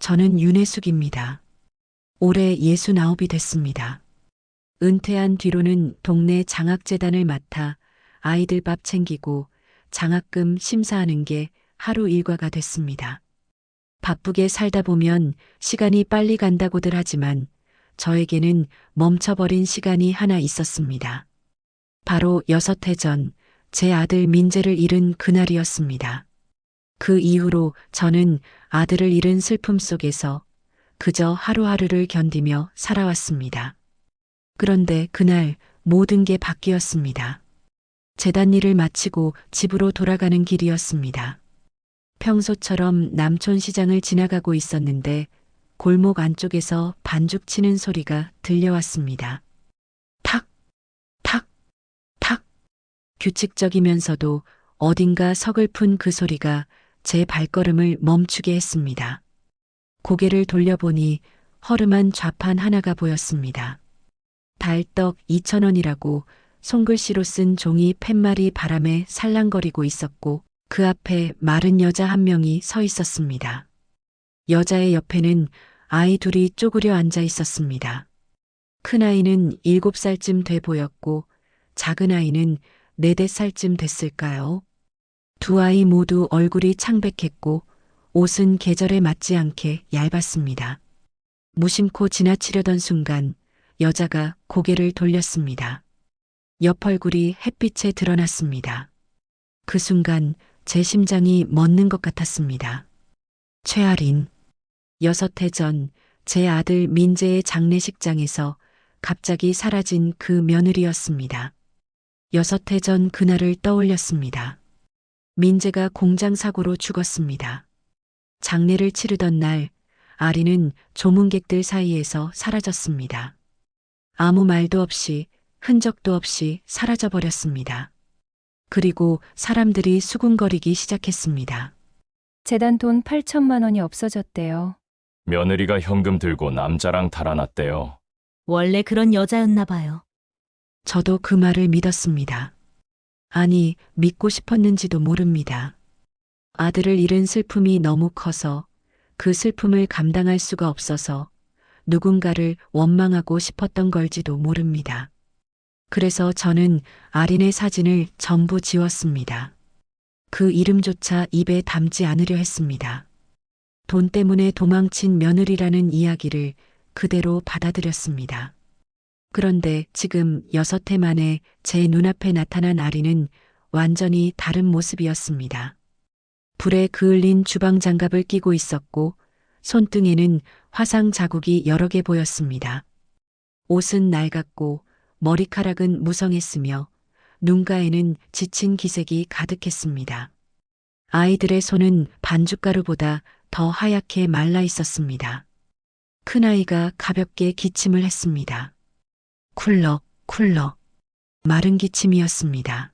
저는 윤혜숙입니다. 올해 69이 됐습니다. 은퇴한 뒤로는 동네 장학재단을 맡아 아이들 밥 챙기고 장학금 심사하는 게 하루 일과가 됐습니다. 바쁘게 살다 보면 시간이 빨리 간다고들 하지만 저에게는 멈춰버린 시간이 하나 있었습니다. 바로 6해 전 제 아들 민재를 잃은 그날이었습니다. 그 이후로 저는 아들을 잃은 슬픔 속에서 그저 하루하루를 견디며 살아왔습니다. 그런데 그날 모든 게 바뀌었습니다. 재단 일을 마치고 집으로 돌아가는 길이었습니다. 평소처럼 남촌시장을 지나가고 있었는데 골목 안쪽에서 반죽 치는 소리가 들려왔습니다. 탁, 탁, 탁. 규칙적이면서도 어딘가 서글픈 그 소리가 제 발걸음을 멈추게 했습니다. 고개를 돌려보니 허름한 좌판 하나가 보였습니다. 달떡 2,000원이라고 손글씨로 쓴 종이 팻말이 바람에 살랑거리고 있었고 그 앞에 마른 여자 한 명이 서 있었습니다. 여자의 옆에는 아이 둘이 쪼그려 앉아 있었습니다. 큰아이는 7살쯤 돼 보였고 작은 아이는 4~5살쯤 됐을까요? 두 아이 모두 얼굴이 창백했고 옷은 계절에 맞지 않게 얇았습니다. 무심코 지나치려던 순간 여자가 고개를 돌렸습니다. 옆 얼굴이 햇빛에 드러났습니다. 그 순간 제 심장이 멎는 것 같았습니다. 최아린. 6해 전 제 아들 민재의 장례식장에서 갑자기 사라진 그 며느리였습니다. 6해 전 그날을 떠올렸습니다. 민재가 공장 사고로 죽었습니다. 장례를 치르던 날 아리는 조문객들 사이에서 사라졌습니다. 아무 말도 없이 흔적도 없이 사라져버렸습니다. 그리고 사람들이 수군거리기 시작했습니다. 재단 돈 8천만 원이 없어졌대요. 며느리가 현금 들고 남자랑 달아났대요. 원래 그런 여자였나 봐요. 저도 그 말을 믿었습니다. 아니, 믿고 싶었는지도 모릅니다. 아들을 잃은 슬픔이 너무 커서 그 슬픔을 감당할 수가 없어서 누군가를 원망하고 싶었던 걸지도 모릅니다. 그래서 저는 아린의 사진을 전부 지웠습니다. 그 이름조차 입에 담지 않으려 했습니다. 돈 때문에 도망친 며느리라는 이야기를 그대로 받아들였습니다. 그런데 지금 6해 만에 제 눈앞에 나타난 아리는 완전히 다른 모습이었습니다. 불에 그을린 주방 장갑을 끼고 있었고 손등에는 화상 자국이 여러 개 보였습니다. 옷은 낡았고 머리카락은 무성했으며 눈가에는 지친 기색이 가득했습니다. 아이들의 손은 반죽가루보다 더 하얗게 말라 있었습니다. 큰아이가 가볍게 기침을 했습니다. 쿨럭, 쿨럭. 마른 기침이었습니다.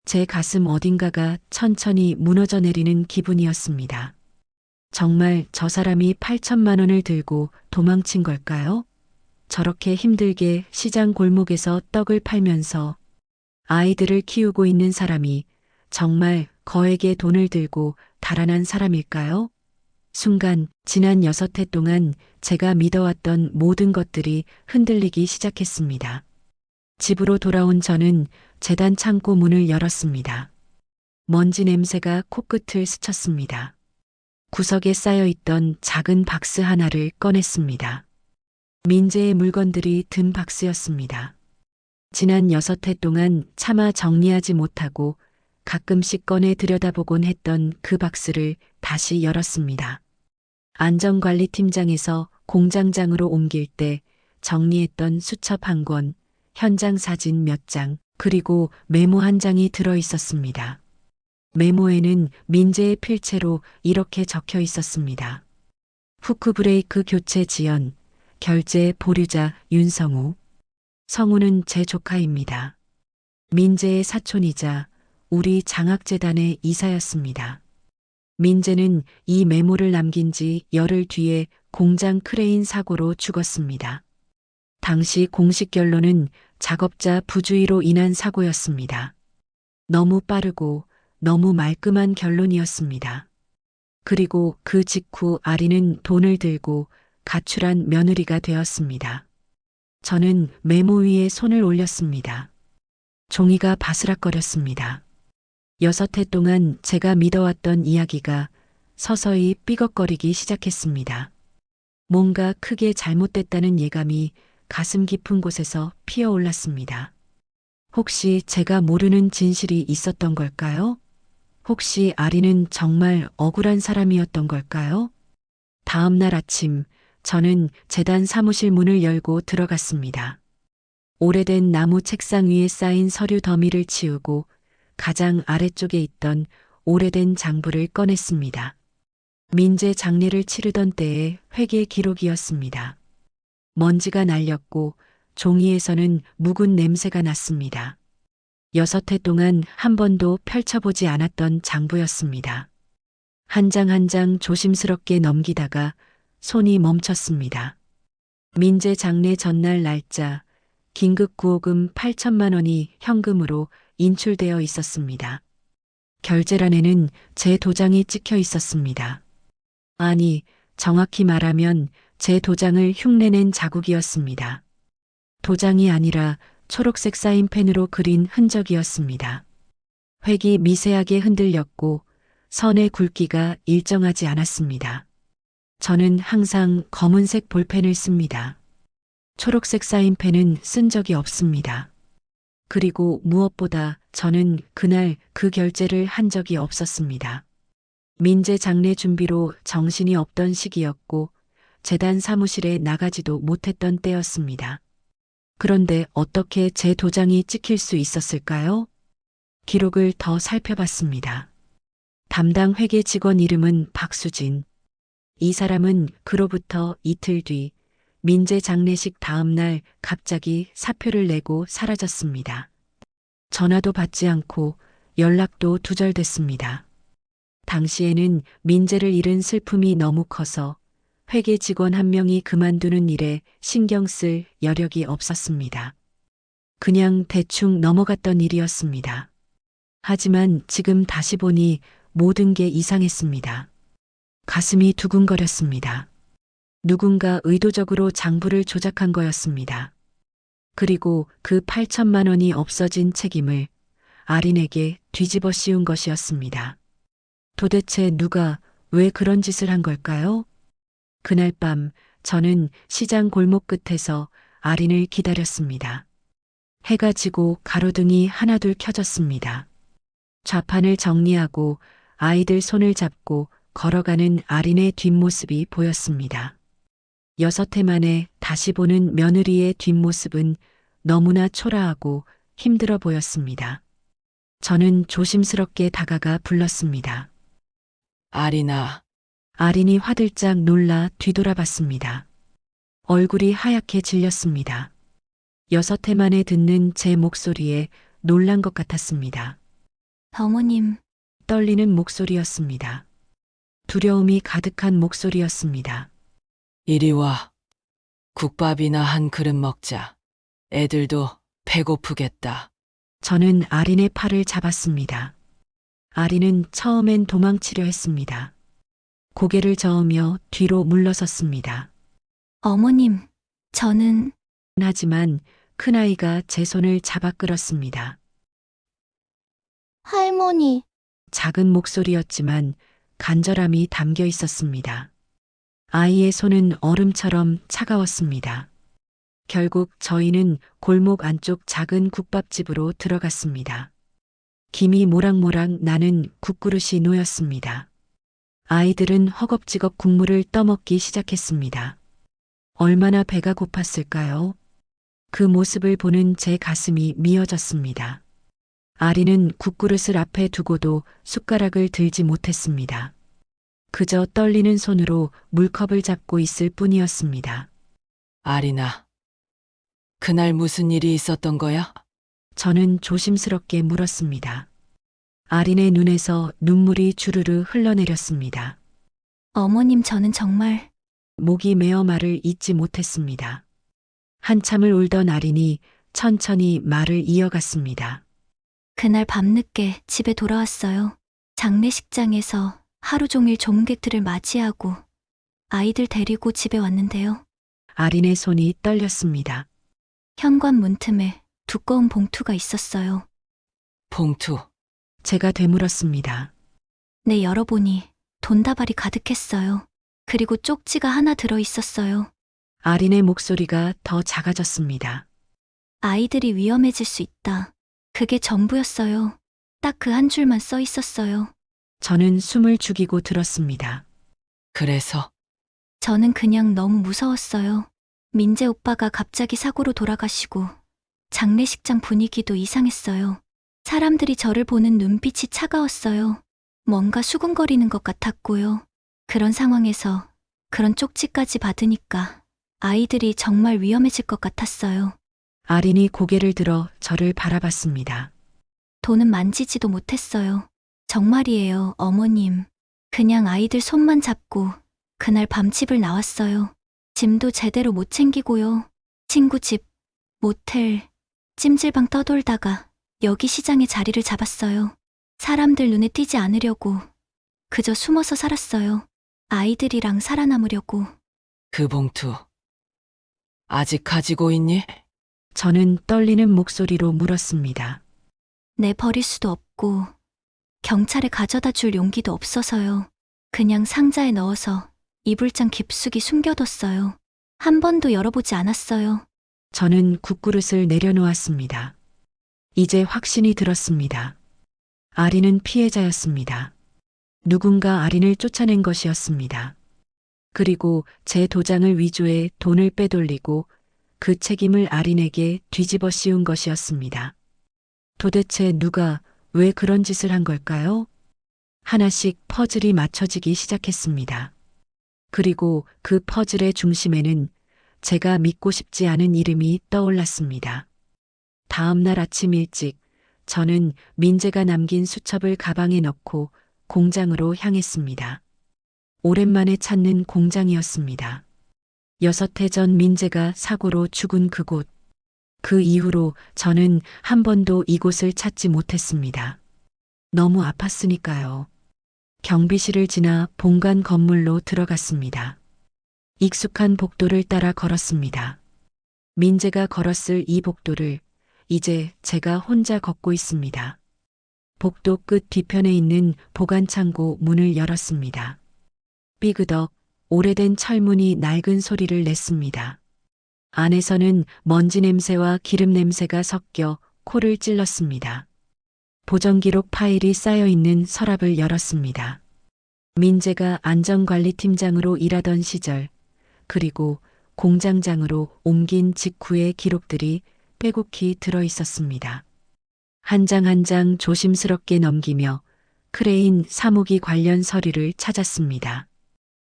제 가슴 어딘가가 천천히 무너져 내리는 기분이었습니다. 정말 저 사람이 8천만 원을 들고 도망친 걸까요? 저렇게 힘들게 시장 골목에서 떡을 팔면서 아이들을 키우고 있는 사람이 정말 거액의 돈을 들고 달아난 사람일까요? 순간 지난 6해 동안 제가 믿어왔던 모든 것들이 흔들리기 시작했습니다. 집으로 돌아온 저는 재단 창고 문을 열었습니다. 먼지 냄새가 코끝을 스쳤습니다. 구석에 쌓여있던 작은 박스 하나를 꺼냈습니다. 민재의 물건들이 든 박스였습니다. 지난 6해 동안 차마 정리하지 못하고 가끔씩 꺼내 들여다보곤 했던 그 박스를 다시 열었습니다. 안전관리팀장에서 공장장으로 옮길 때 정리했던 수첩 한 권, 현장 사진 몇 장, 그리고 메모 한 장이 들어 있었습니다. 메모에는 민재의 필체로 이렇게 적혀 있었습니다. 후크 브레이크 교체 지연, 결제 보류자 윤성우. 성우는 제 조카입니다. 민재의 사촌이자 우리 장학재단의 이사였습니다. 민재는 이 메모를 남긴 지 열흘 뒤에 공장 크레인 사고로 죽었습니다. 당시 공식 결론은 작업자 부주의로 인한 사고였습니다. 너무 빠르고 너무 말끔한 결론이었습니다. 그리고 그 직후 아리는 돈을 들고 가출한 며느리가 되었습니다. 저는 메모 위에 손을 올렸습니다. 종이가 바스락거렸습니다. 6해 동안 제가 믿어왔던 이야기가 서서히 삐걱거리기 시작했습니다. 뭔가 크게 잘못됐다는 예감이 가슴 깊은 곳에서 피어올랐습니다. 혹시 제가 모르는 진실이 있었던 걸까요? 혹시 아리는 정말 억울한 사람이었던 걸까요? 다음 날 아침, 저는 재단 사무실 문을 열고 들어갔습니다. 오래된 나무 책상 위에 쌓인 서류 더미를 치우고 가장 아래쪽에 있던 오래된 장부를 꺼냈습니다. 민재 장례를 치르던 때의 회계 기록이었습니다. 먼지가 날렸고 종이에서는 묵은 냄새가 났습니다. 6해 동안 한 번도 펼쳐보지 않았던 장부였습니다. 한 장 한 장 조심스럽게 넘기다가 손이 멈췄습니다. 민재 장례 전날 날짜, 긴급 구호금 8천만 원이 현금으로 인출되어 있었습니다. 결제란에는 제 도장이 찍혀 있었습니다. 아니, 정확히 말하면 제 도장을 흉내낸 자국이었습니다. 도장이 아니라 초록색 사인펜으로 그린 흔적이었습니다. 획이 미세하게 흔들렸고 선의 굵기가 일정하지 않았습니다. 저는 항상 검은색 볼펜을 씁니다. 초록색 사인펜은 쓴 적이 없습니다. 그리고 무엇보다 저는 그날 그 결제를 한 적이 없었습니다. 민재 장례 준비로 정신이 없던 시기였고 재단 사무실에 나가지도 못했던 때였습니다. 그런데 어떻게 제 도장이 찍힐 수 있었을까요? 기록을 더 살펴봤습니다. 담당 회계 직원 이름은 박수진. 이 사람은 그로부터 이틀 뒤 민재 장례식 다음 날 갑자기 사표를 내고 사라졌습니다. 전화도 받지 않고 연락도 두절됐습니다. 당시에는 민재를 잃은 슬픔이 너무 커서 회계 직원 한 명이 그만두는 일에 신경 쓸 여력이 없었습니다. 그냥 대충 넘어갔던 일이었습니다. 하지만 지금 다시 보니 모든 게 이상했습니다. 가슴이 두근거렸습니다. 누군가 의도적으로 장부를 조작한 거였습니다. 그리고 그 8천만 원이 없어진 책임을 아린에게 뒤집어 씌운 것이었습니다. 도대체 누가 왜 그런 짓을 한 걸까요? 그날 밤 저는 시장 골목 끝에서 아린을 기다렸습니다. 해가 지고 가로등이 하나둘 켜졌습니다. 좌판을 정리하고 아이들 손을 잡고 걸어가는 아린의 뒷모습이 보였습니다. 6해 만에 다시 보는 며느리의 뒷모습은 너무나 초라하고 힘들어 보였습니다. 저는 조심스럽게 다가가 불렀습니다. 아리나, 아린이 화들짝 놀라 뒤돌아봤습니다. 얼굴이 하얗게 질렸습니다. 6해 만에 듣는 제 목소리에 놀란 것 같았습니다. 어머님, 떨리는 목소리였습니다. 두려움이 가득한 목소리였습니다. 이리 와. 국밥이나 한 그릇 먹자. 애들도 배고프겠다. 저는 아린의 팔을 잡았습니다. 아린은 처음엔 도망치려 했습니다. 고개를 저으며 뒤로 물러섰습니다. 어머님, 저는 하지만 큰아이가 제 손을 잡아 끌었습니다. 할머니, 작은 목소리였지만 간절함이 담겨 있었습니다. 아이의 손은 얼음처럼 차가웠습니다. 결국 저희는 골목 안쪽 작은 국밥집으로 들어갔습니다. 김이 모락모락 나는 국그릇이 놓였습니다. 아이들은 허겁지겁 국물을 떠먹기 시작했습니다. 얼마나 배가 고팠을까요? 그 모습을 보는 제 가슴이 미어졌습니다. 아리는 국그릇을 앞에 두고도 숟가락을 들지 못했습니다. 그저 떨리는 손으로 물컵을 잡고 있을 뿐이었습니다. 아리나, 그날 무슨 일이 있었던 거야? 저는 조심스럽게 물었습니다. 아린의 눈에서 눈물이 주르르 흘러내렸습니다. 어머님 저는 정말 목이 메어 말을 잇지 못했습니다. 한참을 울던 아린이 천천히 말을 이어갔습니다. 그날 밤늦게 집에 돌아왔어요. 장례식장에서 하루 종일 조문객들을 맞이하고 아이들 데리고 집에 왔는데요. 아린의 손이 떨렸습니다. 현관 문틈에 두꺼운 봉투가 있었어요. 봉투. 제가 되물었습니다. 네, 열어보니 돈다발이 가득했어요. 그리고 쪽지가 하나 들어 있었어요. 아린의 목소리가 더 작아졌습니다. 아이들이 위험해질 수 있다. 그게 전부였어요. 딱 그 한 줄만 써 있었어요. 저는 숨을 죽이고 들었습니다. 그래서 저는 그냥 너무 무서웠어요. 민재 오빠가 갑자기 사고로 돌아가시고 장례식장 분위기도 이상했어요. 사람들이 저를 보는 눈빛이 차가웠어요. 뭔가 수군거리는 것 같았고요. 그런 상황에서 그런 쪽지까지 받으니까 아이들이 정말 위험해질 것 같았어요. 아린이 고개를 들어 저를 바라봤습니다. 돈은 만지지도 못했어요. 정말이에요, 어머님. 그냥 아이들 손만 잡고 그날 밤집을 나왔어요. 짐도 제대로 못 챙기고요. 친구 집, 모텔, 찜질방 떠돌다가 여기 시장에 자리를 잡았어요. 사람들 눈에 띄지 않으려고 그저 숨어서 살았어요. 아이들이랑 살아남으려고. 그 봉투 아직 가지고 있니? 저는 떨리는 목소리로 물었습니다. 내 버릴 수도 없고 경찰에 가져다 줄 용기도 없어서요. 그냥 상자에 넣어서 이불장 깊숙이 숨겨뒀어요. 한 번도 열어보지 않았어요. 저는 국그릇을 내려놓았습니다. 이제 확신이 들었습니다. 아린은 피해자였습니다. 누군가 아린을 쫓아낸 것이었습니다. 그리고 제 도장을 위조해 돈을 빼돌리고 그 책임을 아린에게 뒤집어 씌운 것이었습니다. 도대체 누가 왜 그런 짓을 한 걸까요? 하나씩 퍼즐이 맞춰지기 시작했습니다. 그리고 그 퍼즐의 중심에는 제가 믿고 싶지 않은 이름이 떠올랐습니다. 다음 날 아침 일찍 저는 민재가 남긴 수첩을 가방에 넣고 공장으로 향했습니다. 오랜만에 찾는 공장이었습니다. 6해 전 민재가 사고로 죽은 그곳. 그 이후로 저는 한 번도 이곳을 찾지 못했습니다. 너무 아팠으니까요. 경비실을 지나 본관 건물로 들어갔습니다. 익숙한 복도를 따라 걸었습니다. 민재가 걸었을 이 복도를 이제 제가 혼자 걷고 있습니다. 복도 끝 뒤편에 있는 보관창고 문을 열었습니다. 삐그덕 오래된 철문이 낡은 소리를 냈습니다. 안에서는 먼지 냄새와 기름 냄새가 섞여 코를 찔렀습니다. 보정기록 파일이 쌓여 있는 서랍을 열었습니다. 민재가 안전관리팀장으로 일하던 시절, 그리고 공장장으로 옮긴 직후의 기록들이 빼곡히 들어 있었습니다. 한 장 한 장 조심스럽게 넘기며 크레인 사무기 관련 서류를 찾았습니다.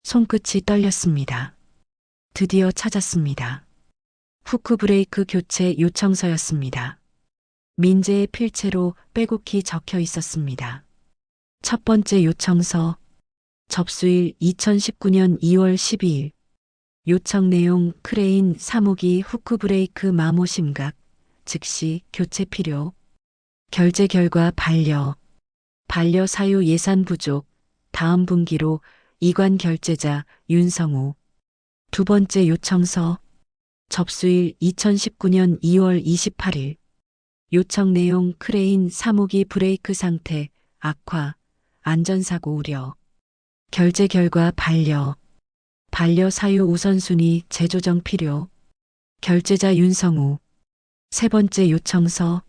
손끝이 떨렸습니다. 드디어 찾았습니다. 후크 브레이크 교체 요청서였습니다. 민재의 필체로 빼곡히 적혀 있었습니다. 첫 번째 요청서, 접수일 2019년 2월 12일. 요청 내용 크레인 사무기 후크 브레이크 마모 심각, 즉시 교체 필요. 결제 결과 반려. 반려 사유 예산 부족, 다음 분기로 이관 결제자 윤성우. 두 번째 요청서, 접수일 2019년 2월 28일. 요청 내용 크레인 사무기 브레이크 상태 악화, 안전사고 우려. 결제 결과 반려. 반려 사유 우선순위 재조정 필요. 결제자 윤성우. 세 번째 요청서.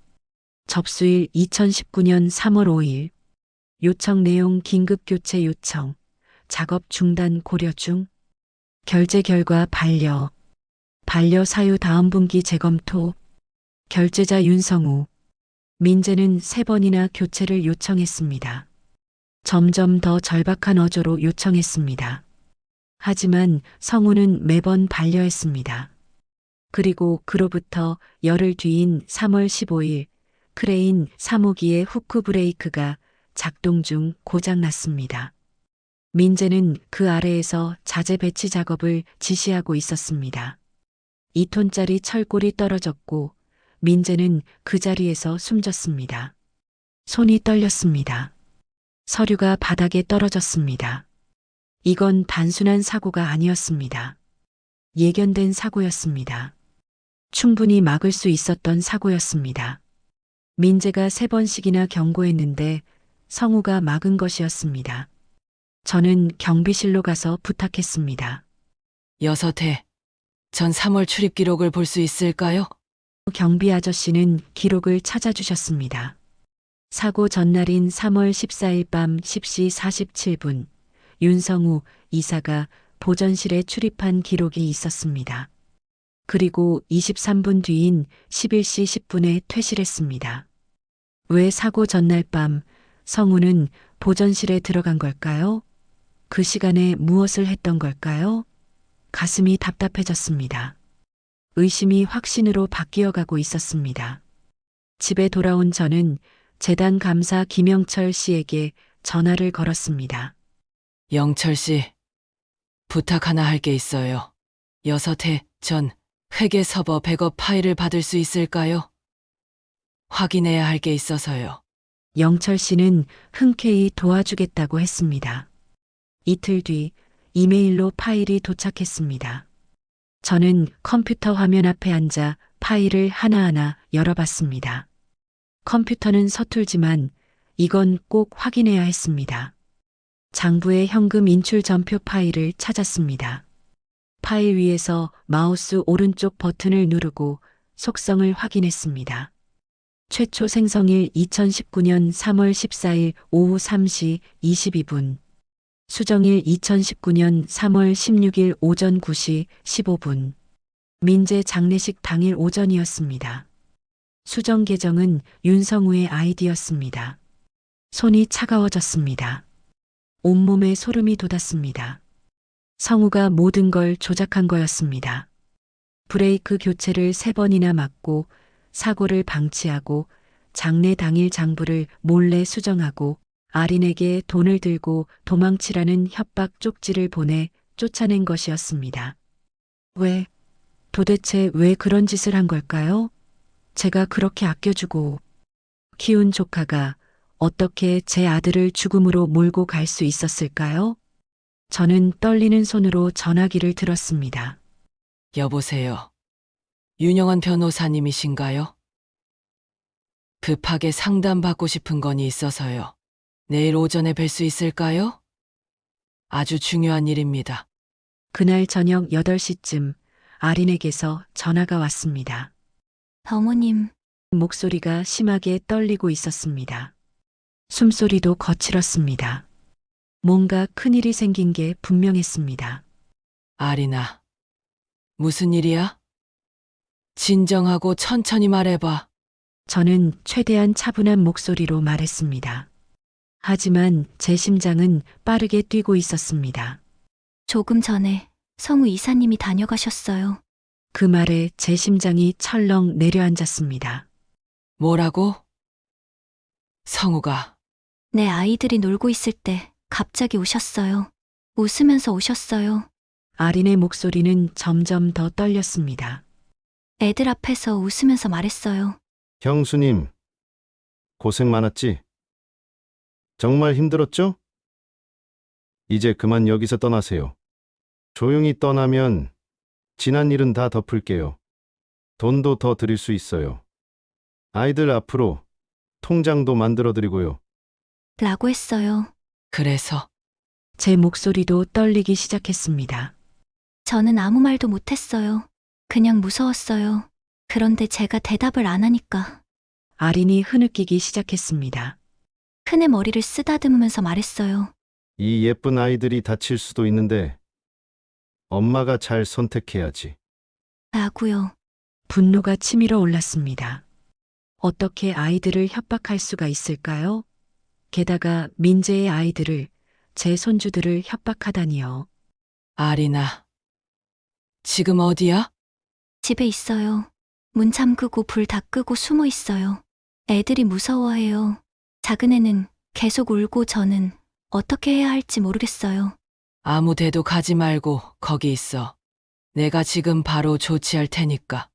접수일 2019년 3월 5일. 요청 내용 긴급 교체 요청. 작업 중단 고려 중. 결제 결과 반려. 반려 사유 다음 분기 재검토. 결제자 윤성우. 민재는 3번이나 교체를 요청했습니다. 점점 더 절박한 어조로 요청했습니다. 하지만 성우는 매번 반려했습니다. 그리고 그로부터 열흘 뒤인 3월 15일 크레인 사무기의 후크 브레이크가 작동 중 고장났습니다. 민재는 그 아래에서 자재 배치 작업을 지시하고 있었습니다. 2톤짜리 철골이 떨어졌고 민재는 그 자리에서 숨졌습니다. 손이 떨렸습니다. 서류가 바닥에 떨어졌습니다. 이건 단순한 사고가 아니었습니다. 예견된 사고였습니다. 충분히 막을 수 있었던 사고였습니다. 민재가 3번씩이나 경고했는데 성우가 막은 것이었습니다. 저는 경비실로 가서 부탁했습니다. 여섯해, 전 3월 출입 기록을 볼 수 있을까요? 경비 아저씨는 기록을 찾아주셨습니다. 사고 전날인 3월 14일 밤 10시 47분, 윤성우 이사가 보전실에 출입한 기록이 있었습니다. 그리고 23분 뒤인 11시 10분에 퇴실했습니다. 왜 사고 전날 밤 성우는 보전실에 들어간 걸까요? 그 시간에 무엇을 했던 걸까요? 가슴이 답답해졌습니다. 의심이 확신으로 바뀌어가고 있었습니다. 집에 돌아온 저는 재단 감사 김영철 씨에게 전화를 걸었습니다. 영철 씨, 부탁 하나 할 게 있어요. 여섯해 전 회계서버 백업 파일을 받을 수 있을까요? 확인해야 할 게 있어서요. 영철 씨는 흔쾌히 도와주겠다고 했습니다. 이틀 뒤 이메일로 파일이 도착했습니다. 저는 컴퓨터 화면 앞에 앉아 파일을 하나하나 열어봤습니다. 컴퓨터는 서툴지만 이건 꼭 확인해야 했습니다. 장부의 현금 인출 전표 파일을 찾았습니다. 파일 위에서 마우스 오른쪽 버튼을 누르고 속성을 확인했습니다. 최초 생성일 2019년 3월 14일 오후 3시 22분. 수정일 2019년 3월 16일 오전 9시 15분. 민재 장례식 당일 오전이었습니다. 수정 계정은 윤성우의 아이디였습니다. 손이 차가워졌습니다. 온몸에 소름이 돋았습니다. 성우가 모든 걸 조작한 거였습니다. 브레이크 교체를 3번이나 막고 사고를 방치하고 장례 당일 장부를 몰래 수정하고 아린에게 돈을 들고 도망치라는 협박 쪽지를 보내 쫓아낸 것이었습니다. 도대체 왜 그런 짓을 한 걸까요? 제가 그렇게 아껴주고 키운 조카가 어떻게 제 아들을 죽음으로 몰고 갈 수 있었을까요? 저는 떨리는 손으로 전화기를 들었습니다. 여보세요. 윤영환 변호사님이신가요? 급하게 상담받고 싶은 건이 있어서요. 내일 오전에 뵐 수 있을까요? 아주 중요한 일입니다. 그날 저녁 8시쯤 아린에게서 전화가 왔습니다. 어머님, 목소리가 심하게 떨리고 있었습니다. 숨소리도 거칠었습니다. 뭔가 큰일이 생긴 게 분명했습니다. 아리나, 무슨 일이야? 진정하고 천천히 말해봐. 저는 최대한 차분한 목소리로 말했습니다. 하지만 제 심장은 빠르게 뛰고 있었습니다. 조금 전에 성우 이사님이 다녀가셨어요. 그 말에 제 심장이 철렁 내려앉았습니다. 뭐라고? 성우가 내 아이들이 놀고 있을 때 갑자기 오셨어요. 웃으면서 오셨어요. 아린의 목소리는 점점 더 떨렸습니다. 애들 앞에서 웃으면서 말했어요. 형수님, 고생 많았지? 정말 힘들었죠? 이제 그만 여기서 떠나세요. 조용히 떠나면 지난 일은 다 덮을게요. 돈도 더 드릴 수 있어요. 아이들 앞으로 통장도 만들어드리고요. 라고 했어요. 그래서 제 목소리도 떨리기 시작했습니다. 저는 아무 말도 못했어요. 그냥 무서웠어요. 그런데 제가 대답을 안 하니까 아린이 흐느끼기 시작했습니다. 큰애 머리를 쓰다듬으면서 말했어요. 이 예쁜 아이들이 다칠 수도 있는데 엄마가 잘 선택해야지. 라고요. 분노가 치밀어 올랐습니다. 어떻게 아이들을 협박할 수가 있을까요? 게다가 민재의 아이들을, 제 손주들을 협박하다니요. 아리나, 지금 어디야? 집에 있어요. 문 잠그고 불 다 끄고 숨어 있어요. 애들이 무서워해요. 작은 애는 계속 울고 저는 어떻게 해야 할지 모르겠어요. 아무 데도 가지 말고 거기 있어. 내가 지금 바로 조치할 테니까.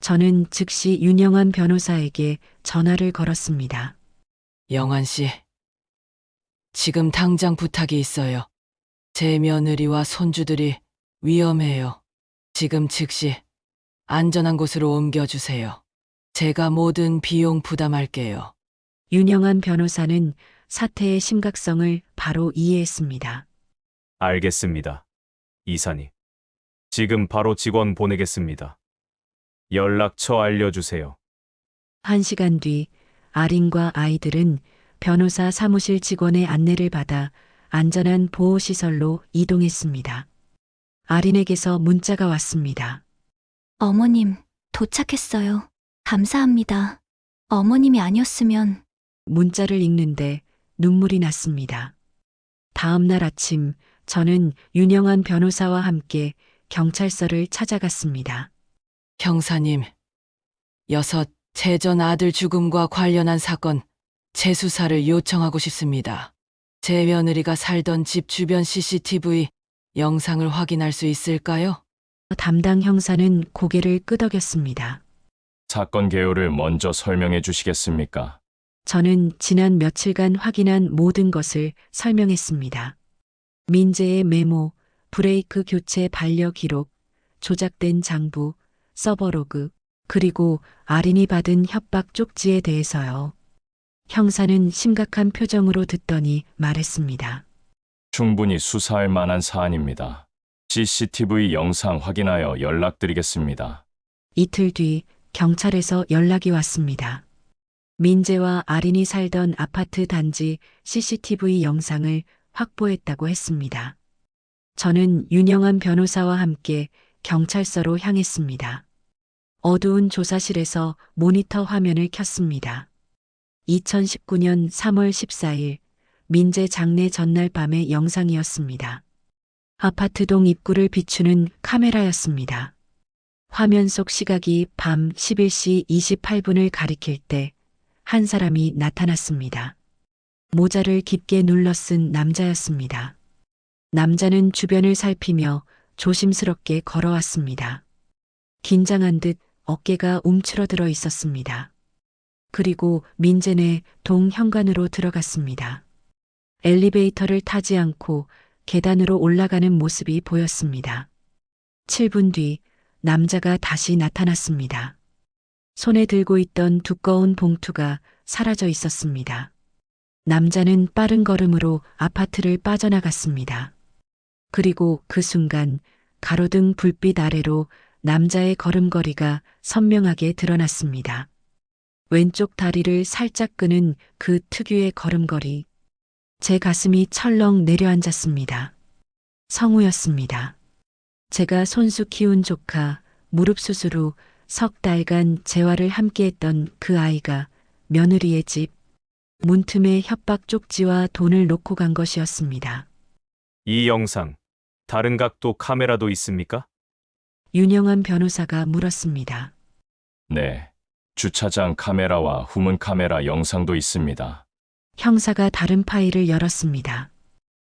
저는 즉시 윤영환 변호사에게 전화를 걸었습니다. 영환 씨, 지금 당장 부탁이 있어요. 제 며느리와 손주들이 위험해요. 지금 즉시 안전한 곳으로 옮겨주세요. 제가 모든 비용 부담할게요. 윤영한 변호사는 사태의 심각성을 바로 이해했습니다. 알겠습니다. 이사님. 지금 바로 직원 보내겠습니다. 연락처 알려주세요. 1시간 뒤 아린과 아이들은 변호사 사무실 직원의 안내를 받아 안전한 보호시설로 이동했습니다. 아린에게서 문자가 왔습니다. 어머님, 도착했어요. 감사합니다. 어머님이 아니었으면 문자를 읽는데 눈물이 났습니다. 다음 날 아침 저는 윤영한 변호사와 함께 경찰서를 찾아갔습니다. 형사님, 6 재전 아들 죽음과 관련한 사건 재수사를 요청하고 싶습니다. 제 며느리가 살던 집 주변 CCTV 영상을 확인할 수 있을까요? 담당 형사는 고개를 끄덕였습니다. 사건 개요를 먼저 설명해 주시겠습니까? 저는 지난 며칠간 확인한 모든 것을 설명했습니다. 민재의 메모, 브레이크 교체 반려 기록, 조작된 장부, 서버로그, 그리고 아린이 받은 협박 쪽지에 대해서요. 형사는 심각한 표정으로 듣더니 말했습니다. 충분히 수사할 만한 사안입니다. CCTV 영상 확인하여 연락드리겠습니다. 이틀 뒤 경찰에서 연락이 왔습니다. 민재와 아린이 살던 아파트 단지 CCTV 영상을 확보했다고 했습니다. 저는 윤영한 변호사와 함께 경찰서로 향했습니다. 어두운 조사실에서 모니터 화면을 켰습니다. 2019년 3월 14일 민재 장례 전날 밤의 영상이었습니다. 아파트동 입구를 비추는 카메라였습니다. 화면 속 시각이 밤 11시 28분을 가리킬 때 한 사람이 나타났습니다. 모자를 깊게 눌러 쓴 남자였습니다. 남자는 주변을 살피며 조심스럽게 걸어왔습니다. 긴장한 듯 어깨가 움츠러들어 있었습니다. 그리고 민재네 동 현관으로 들어갔습니다. 엘리베이터를 타지 않고 계단으로 올라가는 모습이 보였습니다. 7분 뒤 남자가 다시 나타났습니다. 손에 들고 있던 두꺼운 봉투가 사라져 있었습니다. 남자는 빠른 걸음으로 아파트를 빠져나갔습니다. 그리고 그 순간 가로등 불빛 아래로 남자의 걸음걸이가 선명하게 드러났습니다. 왼쪽 다리를 살짝 끄는 그 특유의 걸음걸이. 제 가슴이 철렁 내려앉았습니다. 성우였습니다. 제가 손수 키운 조카, 무릎 수술 후 석 달간 재활을 함께했던 그 아이가 며느리의 집, 문틈에 협박 쪽지와 돈을 놓고 간 것이었습니다. 이 영상, 다른 각도 카메라도 있습니까? 윤영한 변호사가 물었습니다. 네. 주차장 카메라와 후문 카메라 영상도 있습니다. 형사가 다른 파일을 열었습니다.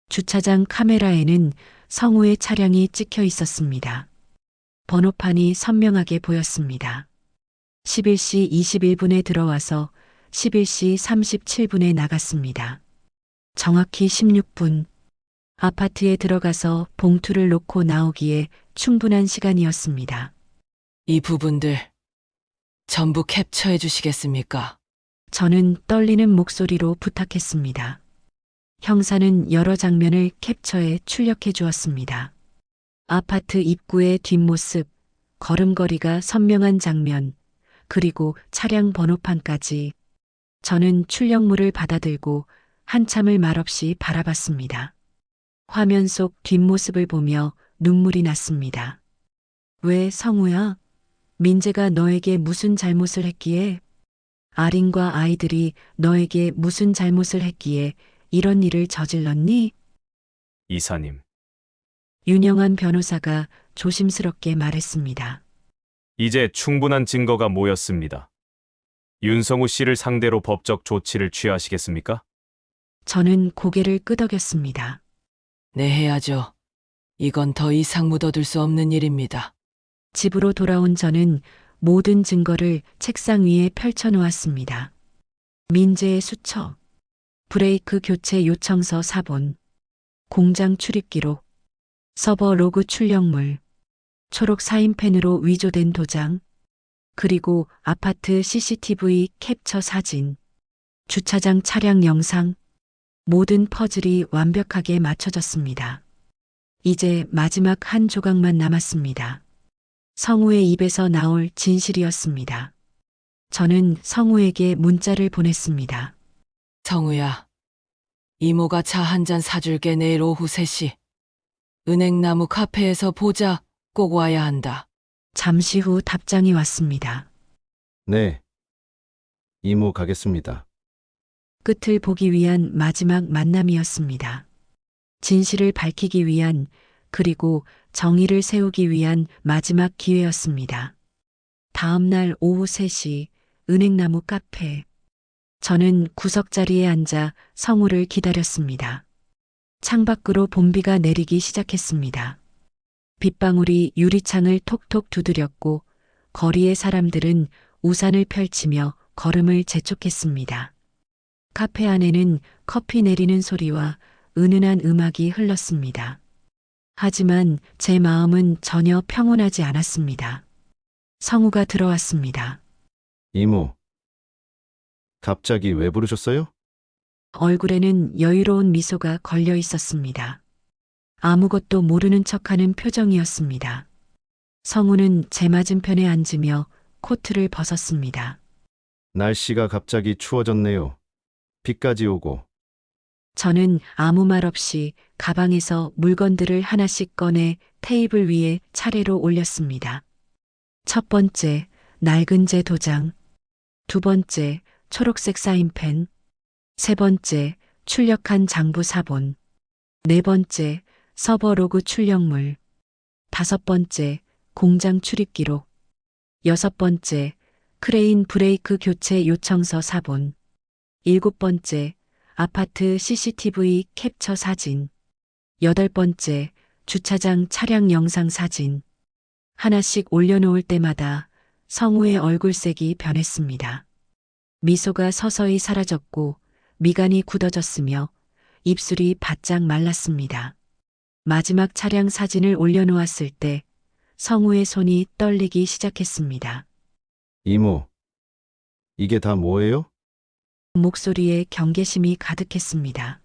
주차장 카메라에는 성우의 차량이 찍혀 있었습니다. 번호판이 선명하게 보였습니다. 11시 21분에 들어와서 11시 37분에 나갔습니다. 정확히 16분. 아파트에 들어가서 봉투를 놓고 나오기에 충분한 시간이었습니다. 이 부분들 전부 캡처해 주시겠습니까? 저는 떨리는 목소리로 부탁했습니다. 형사는 여러 장면을 캡처해 출력해 주었습니다. 아파트 입구의 뒷모습, 걸음걸이가 선명한 장면, 그리고 차량 번호판까지. 저는 출력물을 받아들고 한참을 말없이 바라봤습니다. 화면 속 뒷모습을 보며 눈물이 났습니다. 왜 성우야? 민재가 너에게 무슨 잘못을 했기에? 아린과 아이들이 너에게 무슨 잘못을 했기에 이런 일을 저질렀니? 이사님. 윤영한 변호사가 조심스럽게 말했습니다. 이제 충분한 증거가 모였습니다. 윤성우 씨를 상대로 법적 조치를 취하시겠습니까? 저는 고개를 끄덕였습니다. 네, 해야죠. 이건 더 이상 묻어둘 수 없는 일입니다. 집으로 돌아온 저는 모든 증거를 책상 위에 펼쳐놓았습니다. 민재의 수첩, 브레이크 교체 요청서 사본, 공장 출입 기록, 서버 로그 출력물, 초록 사인펜으로 위조된 도장, 그리고 아파트 CCTV 캡처 사진, 주차장 차량 영상, 모든 퍼즐이 완벽하게 맞춰졌습니다. 이제 마지막 한 조각만 남았습니다. 성우의 입에서 나올 진실이었습니다. 저는 성우에게 문자를 보냈습니다. 성우야, 이모가 차 한 잔 사줄게. 내일 오후 3시. 은행나무 카페에서 보자. 꼭 와야 한다. 잠시 후 답장이 왔습니다. 네. 이모 가겠습니다. 끝을 보기 위한 마지막 만남이었습니다. 진실을 밝히기 위한, 그리고 정의를 세우기 위한 마지막 기회였습니다. 다음 날 오후 3시 은행나무 카페. 저는 구석자리에 앉아 성우를 기다렸습니다. 창밖으로 봄비가 내리기 시작했습니다. 빗방울이 유리창을 톡톡 두드렸고 거리의 사람들은 우산을 펼치며 걸음을 재촉했습니다. 카페 안에는 커피 내리는 소리와 은은한 음악이 흘렀습니다. 하지만 제 마음은 전혀 평온하지 않았습니다. 성우가 들어왔습니다. 이모. 갑자기 왜 부르셨어요? 얼굴에는 여유로운 미소가 걸려 있었습니다. 아무것도 모르는 척하는 표정이었습니다. 성우는 제 맞은편에 앉으며 코트를 벗었습니다. 날씨가 갑자기 추워졌네요. 비까지 오고. 저는 아무 말 없이 가방에서 물건들을 하나씩 꺼내 테이블 위에 차례로 올렸습니다. 첫 번째, 낡은 제 도장. 두 번째, 초록색 사인펜. 세 번째, 출력한 장부 사본. 네 번째, 서버 로그 출력물. 다섯 번째, 공장 출입 기록. 여섯 번째, 크레인 브레이크 교체 요청서 사본. 일곱 번째, 아파트 CCTV 캡처 사진. 여덟 번째, 주차장 차량 영상 사진. 하나씩 올려놓을 때마다 성우의 얼굴색이 변했습니다. 미소가 서서히 사라졌고 미간이 굳어졌으며 입술이 바짝 말랐습니다. 마지막 차량 사진을 올려놓았을 때 성우의 손이 떨리기 시작했습니다. 이모. 이게 다 뭐예요? 목소리에 경계심이 가득했습니다.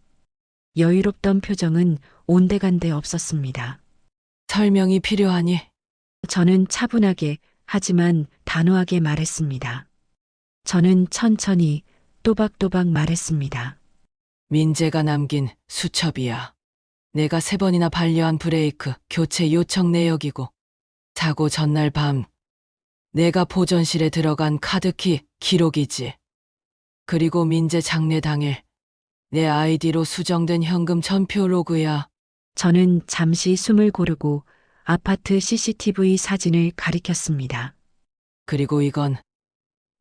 여유롭던 표정은 온데간데 없었습니다. 설명이 필요하니? 저는 차분하게 하지만 단호하게 말했습니다. 저는 천천히 또박또박 말했습니다. 민재가 남긴 수첩이야. 내가 3번이나 반려한 브레이크 교체 요청 내역이고 사고 전날 밤 내가 보존실에 들어간 카드키 기록이지. 그리고 민재 장례 당일 내 아이디로 수정된 현금 전표 로그야. 저는 잠시 숨을 고르고 아파트 CCTV 사진을 가리켰습니다. 그리고 이건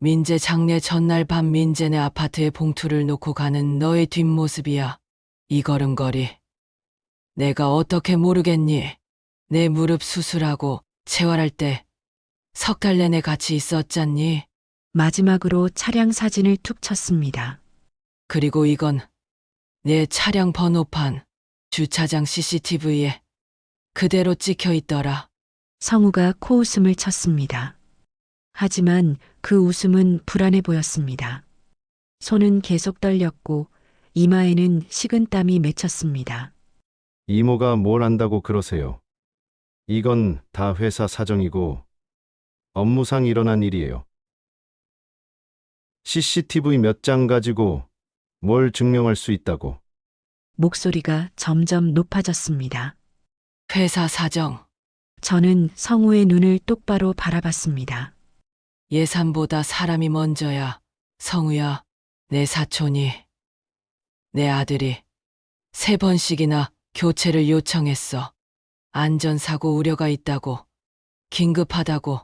민재 장례 전날 밤 민재네 아파트에 봉투를 놓고 가는 너의 뒷모습이야. 이 걸음걸이. 내가 어떻게 모르겠니? 내 무릎 수술하고 재활할 때 3달 내내 같이 있었잖니? 마지막으로 차량 사진을 툭 쳤습니다. 그리고 이건 내 차량 번호판, 주차장 CCTV에 그대로 찍혀 있더라. 성우가 코웃음을 쳤습니다. 하지만 그 웃음은 불안해 보였습니다. 손은 계속 떨렸고 이마에는 식은땀이 맺혔습니다. 이모가 뭘 안다고 그러세요? 이건 다 회사 사정이고 업무상 일어난 일이에요. CCTV 몇 장 가지고 뭘 증명할 수 있다고. 목소리가 점점 높아졌습니다. 회사 사정. 저는 성우의 눈을 똑바로 바라봤습니다. 예산보다 사람이 먼저야. 성우야, 내 사촌이, 내 아들이 3번씩이나 교체를 요청했어. 안전사고 우려가 있다고, 긴급하다고,